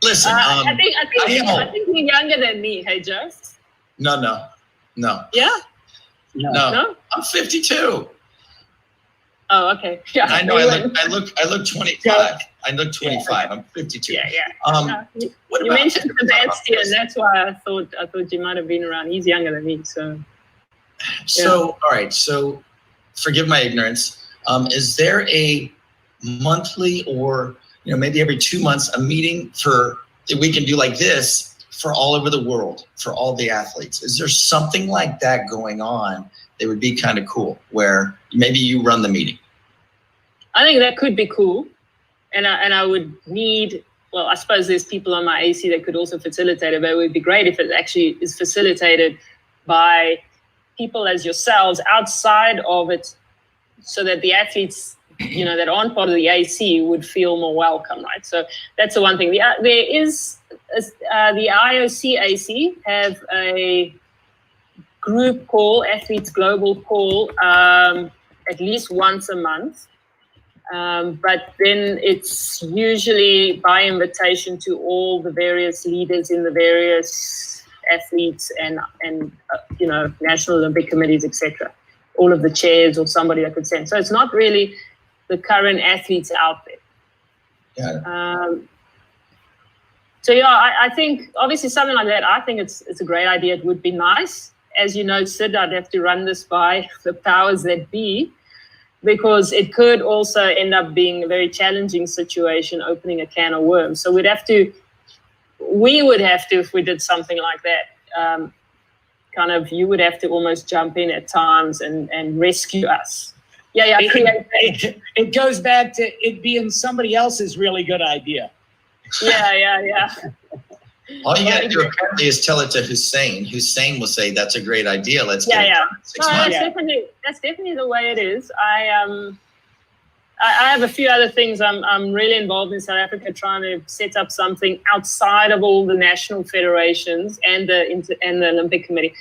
Listen, I think you're younger than me. Hey, Joe. No. Yeah. No. I'm 52. Oh, okay. Yeah. I know. I look 25. I look 25. Yeah. I'm 52. Yeah. You mentioned Sebastian. That's why I thought you might have been around. He's younger than me, so. So all right. So, forgive my ignorance. Is there a monthly or maybe every 2 months a meeting that we can do like this for all over the world for all the athletes? Is there something like that going on that would be kind of cool, where maybe you run the meeting? I think that could be cool. And I would need, well, I suppose there's people on my AC that could also facilitate it, but it would be great if it actually is facilitated by people as yourselves outside of it, so that the athletes, that aren't part of the AC would feel more welcome, right? So that's the one thing. There is, the IOC AC have a group call, athletes global call, at least once a month. But then it's usually by invitation to all the various leaders in the various athletes and National Olympic committees, etc. All of the chairs or somebody that could send. So it's not really the current athletes out there. Yeah. So I think obviously something like that, I think it's a great idea. It would be nice. As you know, Sid, I'd have to run this by the powers that be, because it could also end up being a very challenging situation, opening a can of worms. So we would have to, if we did something like that, you would have to almost jump in at times and rescue us. It goes back to it being somebody else's really good idea. Yeah. All you got to do apparently is tell it to Hussein. Hussein will say, "That's a great idea. Let's get it done in 6 months." That's definitely the way it is. I have a few other things. I'm really involved in South Africa, trying to set up something outside of all the national federations and the Olympic Committee,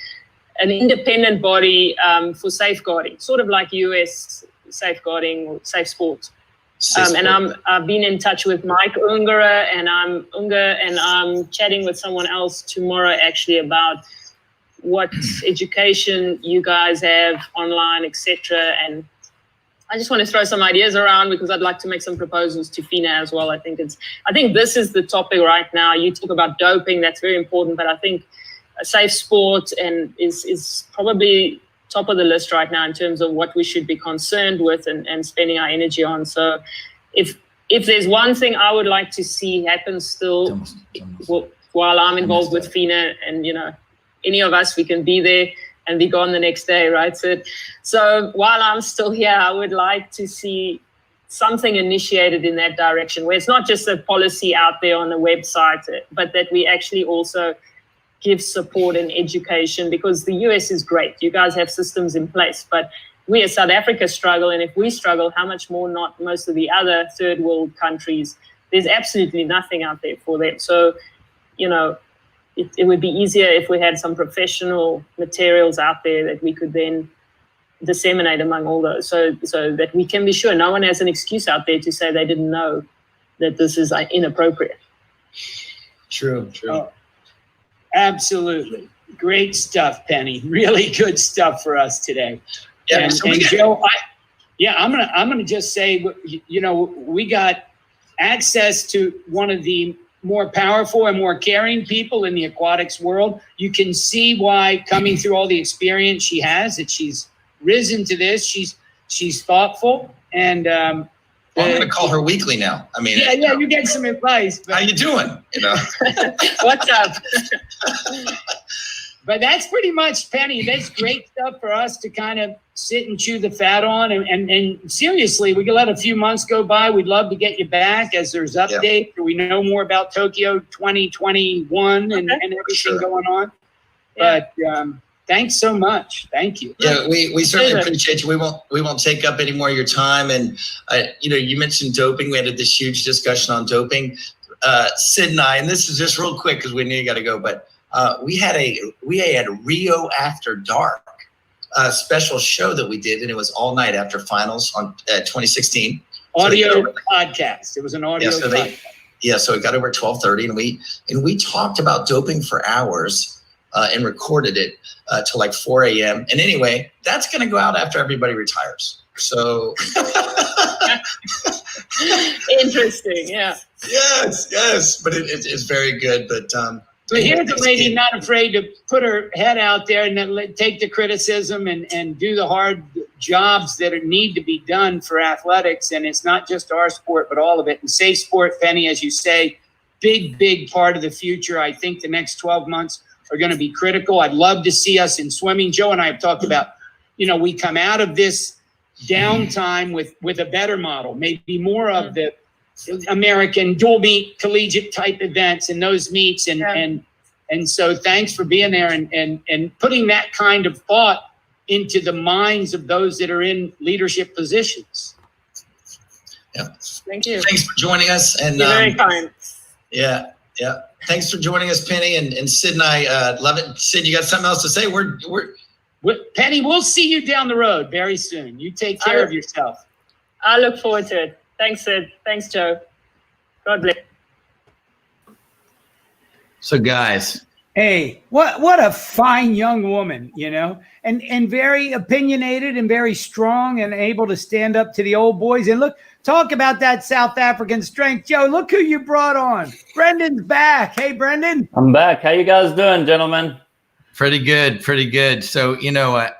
an independent body for safeguarding, sort of like US safeguarding or safe sports. And I've been in touch with Mike Ungara, and I'm chatting with someone else tomorrow actually about what education you guys have online, etc. And I just want to throw some ideas around because I'd like to make some proposals to FINA as well. I think this is the topic right now. You talk about doping, that's very important, but I think a safe sport is probably top of the list right now in terms of what we should be concerned with and spending our energy on. So if there's one thing I would like to see happen still while I'm involved with FINA, and any of us, we can be there and be gone the next day, right? So while I'm still here, I would like to see something initiated in that direction, where it's not just a policy out there on the website, but that we actually also give support and education, because the US is great. You guys have systems in place, but we as South Africa struggle. And if we struggle, how much more not most of the other third world countries? There's absolutely nothing out there for them. So, it would be easier if we had some professional materials out there that we could then disseminate among all those, so that we can be sure no one has an excuse out there to say they didn't know that this is inappropriate. True. Oh, absolutely. Great stuff, Penny. Really good stuff for us today. Yeah, and Joe, I'm gonna just say, we got access to one of the more powerful and more caring people in the aquatics world. You can see why, coming through all the experience she has, that she's risen to this. She's thoughtful, and I'm going to call her weekly now. I mean, you get some advice. How you doing? What's up? But that's pretty much, Penny. That's great stuff for us to kind of sit and chew the fat on. And seriously, we can let a few months go by. We'd love to get you back as there's updates. Yeah. We know more about Tokyo 2021 and everything going on. Yeah. But thanks so much. Thank you. Yeah, we certainly appreciate you. We won't take up any more of your time. And you mentioned doping. We had this huge discussion on doping. Sid and I, and this is just real quick because we knew you got to go, but we had a Rio After Dark special show that we did, and it was all night after finals on 2016. Audio podcast. It was an audio podcast. So it got over at 12:30, and we talked about doping for hours and recorded it till like 4 a.m. And anyway, that's going to go out after everybody retires. So interesting, yeah. Yes, but it's very good. But so here's a lady not afraid to put her head out there and then take the criticism and do the hard jobs that need to be done for athletics. And it's not just our sport, but all of it. And safe sport, Penny, as you say, big part of the future. I think the next 12 months are going to be critical. I'd love to see us in swimming. Joe and I have talked about, we come out of this downtime with a better model, maybe more of the American dual meet collegiate type events and those meets. And so thanks for being there and putting that kind of thought into the minds of those that are in leadership positions. Yeah. Thank you. Thanks for joining us. And you're very kind. Yeah. Thanks for joining us, Penny, and Sid and I love it. Sid, you got something else to say? We're Penny, we'll see you down the road very soon. You take care of yourself. I look forward to it. Thanks, Sid. Thanks, Joe. God bless. So, guys, Hey, what a fine young woman, and very opinionated and very strong and able to stand up to the old boys. And look, talk about that South African strength. Joe, look who you brought on. Brendon's back. Hey, Brendon. I'm back. How you guys doing, gentlemen? Pretty good. So, I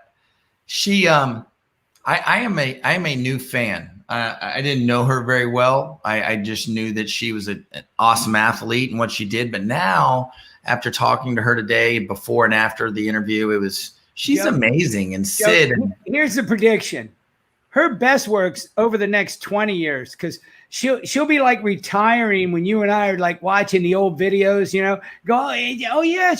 am a new fan. I didn't know her very well. I just knew that she was an awesome athlete and what she did. But now, after talking to her today, before and after the interview, she's amazing. And Sid. Here's the prediction. Her best works over the next 20 years, because she'll be like retiring when you and I are like watching the old videos, go, oh yeah,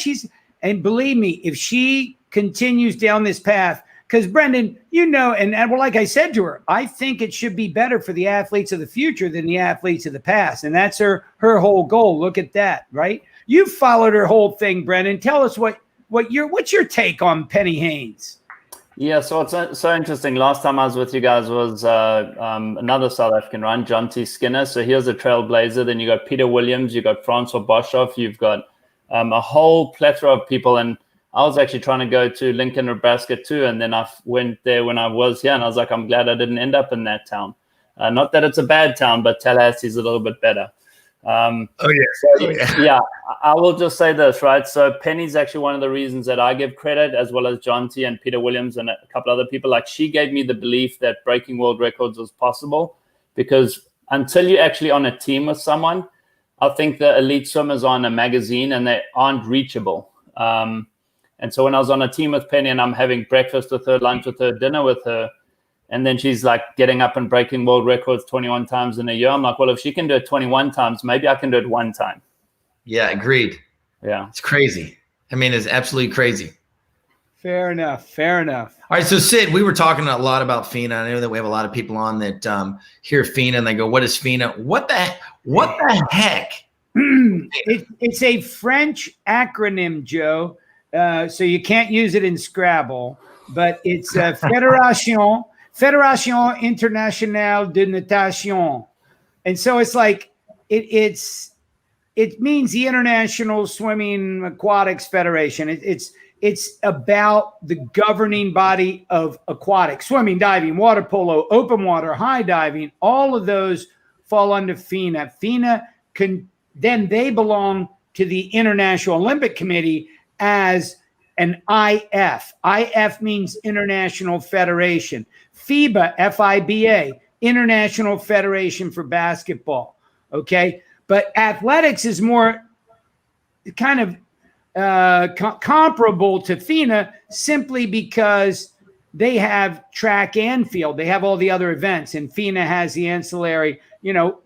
and believe me, if she continues down this path, because Brendon, and like I said to her, I think it should be better for the athletes of the future than the athletes of the past. And that's her whole goal. Look at that, right? You've followed her whole thing, Brendon. Tell us what's your take on Penny Heyns? Yeah, so it's so interesting. Last time I was with you guys was another South African, right? John T. Skinner. So here's a trailblazer. Then you got Peter Williams, you got Francois Boshoff, you've got a whole plethora of people. And I was actually trying to go to Lincoln, Nebraska too. And then I went there when I was here, and I was like, I'm glad I didn't end up in that town. Not that it's a bad town, but Tallahassee's a little bit better. Yeah, I will just say this, right? So Penny's actually one of the reasons that I give credit, as well as John T. and Peter Williams and a couple other people. Like, she gave me the belief that breaking world records was possible, because until you're actually on a team with someone, I think the elite swimmers are in a magazine and they aren't reachable. And so when I was on a team with Penny and I'm having breakfast with her, lunch with her, dinner with her, and then she's like getting up and breaking world records 21 times in a year, I'm like, well, if she can do it 21 times, maybe I can do it one time. Yeah, agreed. Yeah. It's crazy. I mean, it's absolutely crazy. Fair enough. All right, so Sid, we were talking a lot about FINA. I know that we have a lot of people on that hear FINA and they go, what is FINA? What the heck? It's a French acronym, Joe. So you can't use it in Scrabble, but it's Fédération Internationale de Natation. And so it's like, it means the International Swimming Aquatics Federation. It's about the governing body of aquatic swimming, diving, water polo, open water, high diving. All of those fall under FINA. FINA then they belong to the International Olympic Committee as an IF. IF means International Federation. FIBA, F-I-B-A, International Federation for Basketball. Okay, but athletics is more kind of comparable to FINA, simply because they have track and field. They have all the other events, and FINA has the ancillary.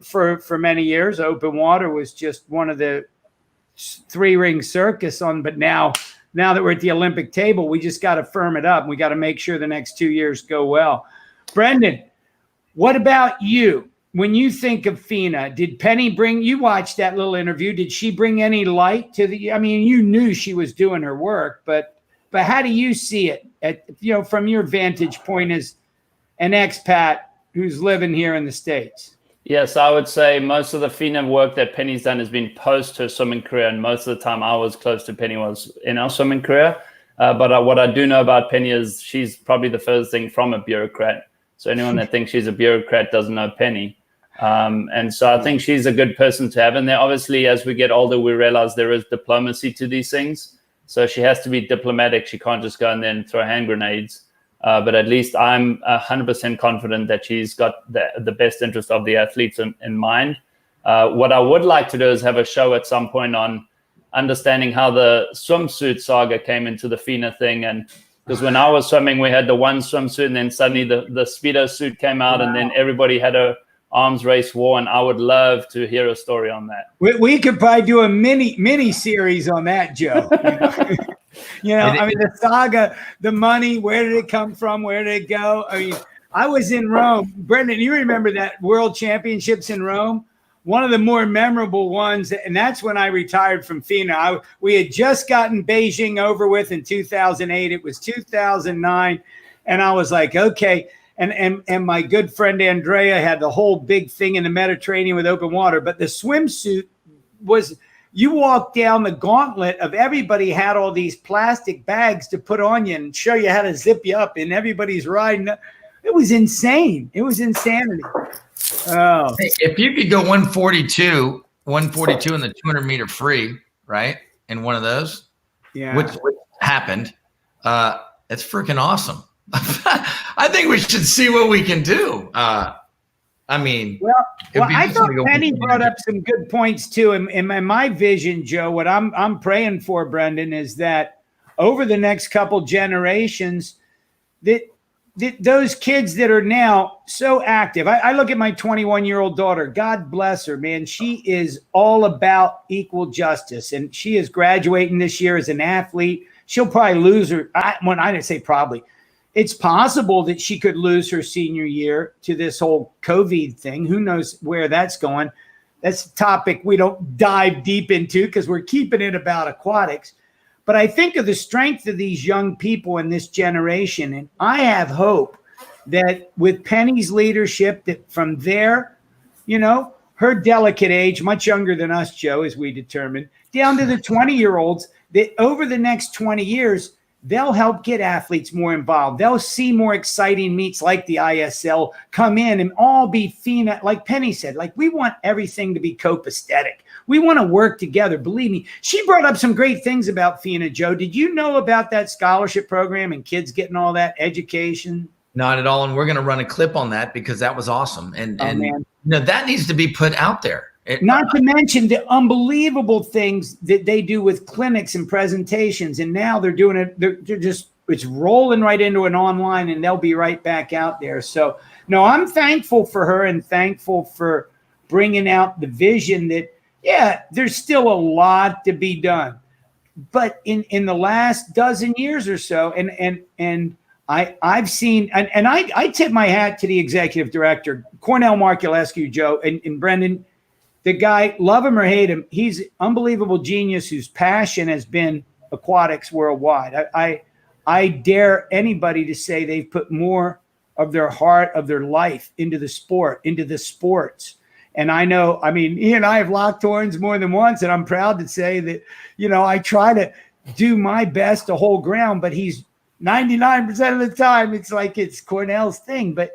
For many years, open water was just one of the three-ring circus on. But now that we're at the Olympic table, we just got to firm it up. We got to make sure the next 2 years go well. Brendon, what about you? When you think of FINA, did Penny you watched that little interview? Did she bring any light to I mean, you knew she was doing her work, but how do you see it from your vantage point as an expat who's living here in the States? Yes, I would say most of the FINA work that Penny's done has been post her swimming career, and most of the time I was close to Penny was in our swimming career. But what I do know about Penny is she's probably the first thing from a bureaucrat. So anyone that thinks she's a bureaucrat doesn't know Penny. And so I think she's a good person to have in there. Obviously, as we get older, we realize there is diplomacy to these things. So she has to be diplomatic. She can't just go in there and throw hand grenades. But at least I'm 100% confident that she's got the best interest of the athletes in mind. What I would like to do is have a show at some point on understanding how the swimsuit saga came into the FINA thing. And because when I was swimming, we had the one swimsuit, and then suddenly the Speedo suit came out, and then everybody had a arms race war. And I would love to hear a story on that. We could probably do a mini series on that, Joe. I mean, the saga, the money, where did it come from? Where did it go? I mean, I was in Rome. Brendon, you remember that World Championships in Rome? One of the more memorable ones, and that's when I retired from FINA. We had just gotten Beijing over with in 2008. It was 2009, and I was like, okay. And my good friend Andrea had the whole big thing in the Mediterranean with open water, but the swimsuit was you walk down the gauntlet of everybody had all these plastic bags to put on you and show you how to zip you up, and everybody's riding. It was insane. It was insanity. Oh, If you could go 142 in the 200-meter free, right? In one of those, yeah. which happened. It's freaking awesome. I think we should see what we can do. I mean, well, I just thought to go Penny brought up some good points too. In my vision, Joe, what I'm praying for, Brendon, is that over the next couple generations, that those kids that are now so active. I look at my 21-year-old daughter. God bless her, man. She is all about equal justice, and she is graduating this year as an athlete. She'll probably lose her. I didn't say probably. It's possible that she could lose her senior year to this whole COVID thing. Who knows where that's going? That's a topic we don't dive deep into because we're keeping it about aquatics. But I think of the strength of these young people in this generation, and I have hope that with Penny's leadership, that from there, her delicate age, much younger than us, Joe, as we determined, down to the 20-year-olds, that over the next 20 years, they'll help get athletes more involved. They'll see more exciting meets like the ISL come in and all be FINA. Like Penny said, like we want everything to be copacetic. We want to work together. Believe me, she brought up some great things about FINA, Joe. Did you know about that scholarship program and kids getting all that education? Not at all. And we're going to run a clip on that because that was awesome. And that needs to be put out there. Not to mention the unbelievable things that they do with clinics and presentations. And now they're doing it. They're just, it's rolling right into an online and they'll be right back out there. So, no, I'm thankful for her and thankful for bringing out the vision that, yeah, there's still a lot to be done. But in the last dozen years or so, and I've seen, and I tip my hat to the executive director, Cornell Marculescu, Joe, and Brendon. The guy, love him or hate him, he's an unbelievable genius whose passion has been aquatics worldwide. I dare anybody to say they've put more of their heart, of their life into the sport, into the sports. And I know, I mean, he and I have locked horns more than once, and I'm proud to say that, I try to do my best to hold ground, but he's 99% of the time, it's like it's Cornell's thing. But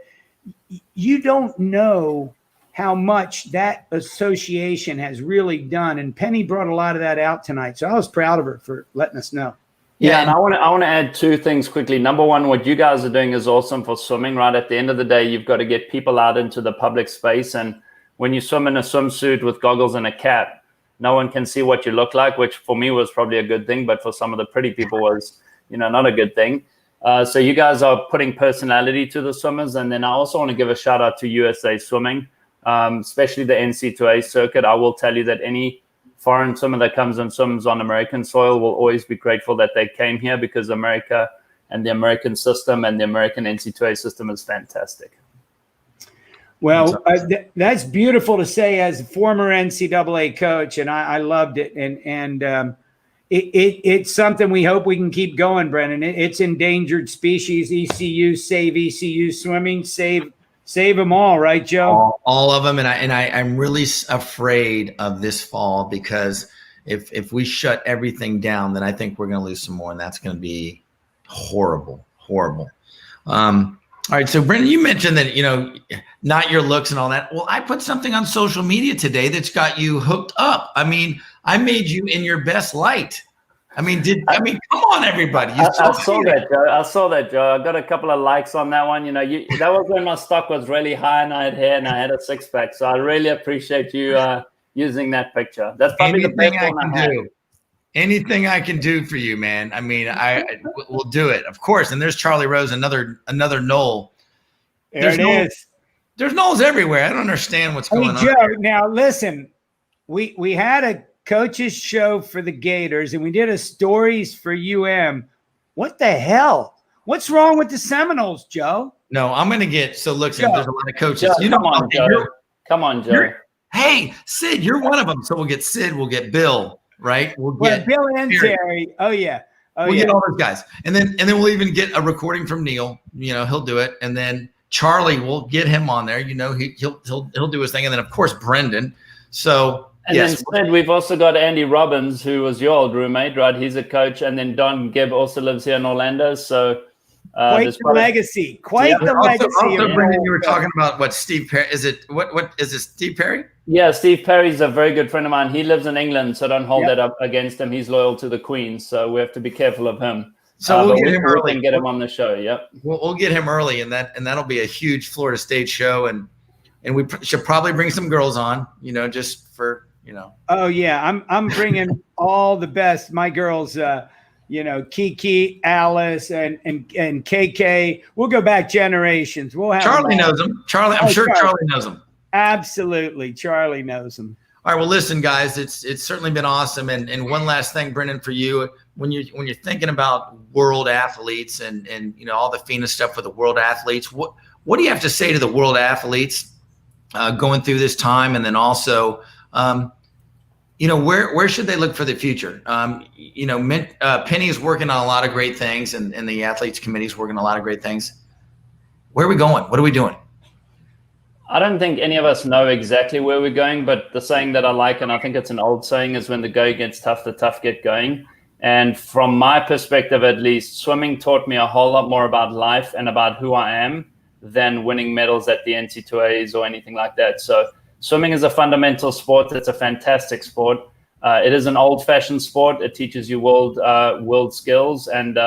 you don't know how much that association has really done. And Penny brought a lot of that out tonight. So I was proud of her for letting us know. Yeah, and I want to add two things quickly. Number one, what you guys are doing is awesome for swimming, right? At the end of the day, you've got to get people out into the public space. And when you swim in a swimsuit with goggles and a cap, no one can see what you look like, which for me was probably a good thing, but for some of the pretty people was, not a good thing. So you guys are putting personality to the swimmers. And then I also want to give a shout out to USA Swimming. Especially the NC2A circuit. I will tell you that any foreign swimmer that comes and swims on American soil will always be grateful that they came here, because America and the American system and the American NC2A system is fantastic. Well, that's beautiful to say as a former NCAA coach, and I loved it. And it's something we hope we can keep going, Brendon. It's endangered species. ECU, save ECU swimming, save them all, right, Joe? All of them. And I'm really afraid of this fall, because if we shut everything down, then I think we're going to lose some more, and that's going to be horrible. All right. So Brendon, you mentioned that, not your looks and all that. Well, I put something on social media today that's got you hooked up. I mean, I made you in your best light. Come on, everybody. I saw that, Joe. I got a couple of likes on that one. That was when my stock was really high and I had hair and I had a six pack. So I really appreciate you using that picture. That's probably the best one I had. Anything I can do for you, man. I mean, we'll do it, of course. And there's Charlie Rose, another Knoll. There's Knolls everywhere. I don't understand what's going on. Joe, now listen, we had a coaches show for the Gators and we did a stories for What the hell? What's wrong with the Seminoles, Joe? No, I'm going to get, so look, Joe, there's a lot of coaches. Joe, come on, Joe. Hey, Sid, you're one of them. So we'll get Sid, we'll get Bill, right? We'll get Bill and Terry. Oh yeah. We'll get all those guys. And then we'll even get a recording from Neil. He'll do it. And then Charlie, we'll get him on there. He'll do his thing. And then of course Brendon. So And Yes. then Sid, we've also got Andy Robbins, who was your old roommate, right? He's a coach. And then Don Gibb also lives here in Orlando. So Quite the legacy. Quite the legacy. Also, Brendon, you were talking about what Steve Perry is it? What is it? Steve Perry? Yeah, Steve Perry's a very good friend of mine. He lives in England, so don't hold that up against him. He's loyal to the Queen, so we have to be careful of him. So we'll get him early. And get him on the show. Yep. We'll get him early, and that'll be a huge Florida State show, and we should probably bring some girls on, just for. Oh yeah, I'm bringing all the best. My girls, Kiki, Alice, and KK. We'll go back generations. We'll have Charlie knows them. I'm sure Charlie knows them. Absolutely, Charlie knows them. All right, well, listen, guys, it's certainly been awesome. And one last thing, Brendon, for you, when you're thinking about world athletes and all the FINA stuff with the world athletes, what do you have to say to the world athletes going through this time, and then also. Where should they look for the future? Penny is working on a lot of great things, and the athletes committee is working on a lot of great things. Where are we going? What are we doing? I don't think any of us know exactly where we're going, but the saying that I like, and I think it's an old saying, is when the going gets tough, the tough get going. And from my perspective, at least, swimming taught me a whole lot more about life and about who I am than winning medals at the NCAAs or anything like that. So swimming is a fundamental sport. It's a fantastic sport. It is an old-fashioned sport. It teaches you world skills. And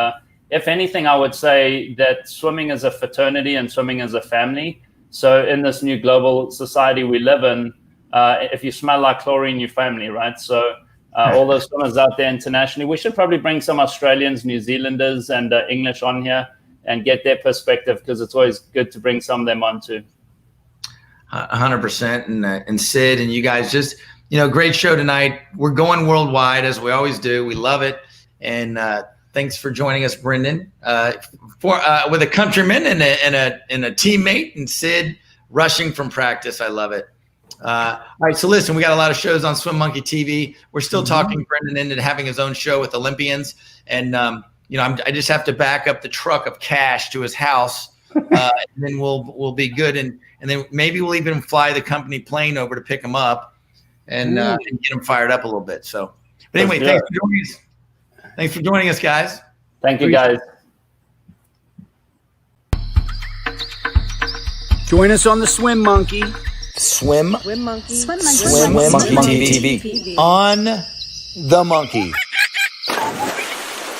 if anything, I would say that swimming is a fraternity and swimming is a family. So in this new global society we live in, if you smell like chlorine, you're family, right? So all those swimmers out there internationally, we should probably bring some Australians, New Zealanders, and English on here and get their perspective, because it's always good to bring some of them on too. 100%. And Sid and you guys, just, great show tonight. We're going worldwide, as we always do. We love it. And thanks for joining us, Brendon, with a countryman and a teammate, and Sid rushing from practice. I love it. All right. So listen, we got a lot of shows on Swim Monkey TV. We're still talking Brendon into having his own show with Olympians. And, I just have to back up the truck of cash to his house. And then we'll be good. And then maybe we'll even fly the company plane over to pick him up and get him fired up a little bit. So, but anyway, thanks for joining us. Thanks for joining us, guys. Thank you, guys. Join us on the Swim Monkey. Swim Monkey TV. On the Monkey.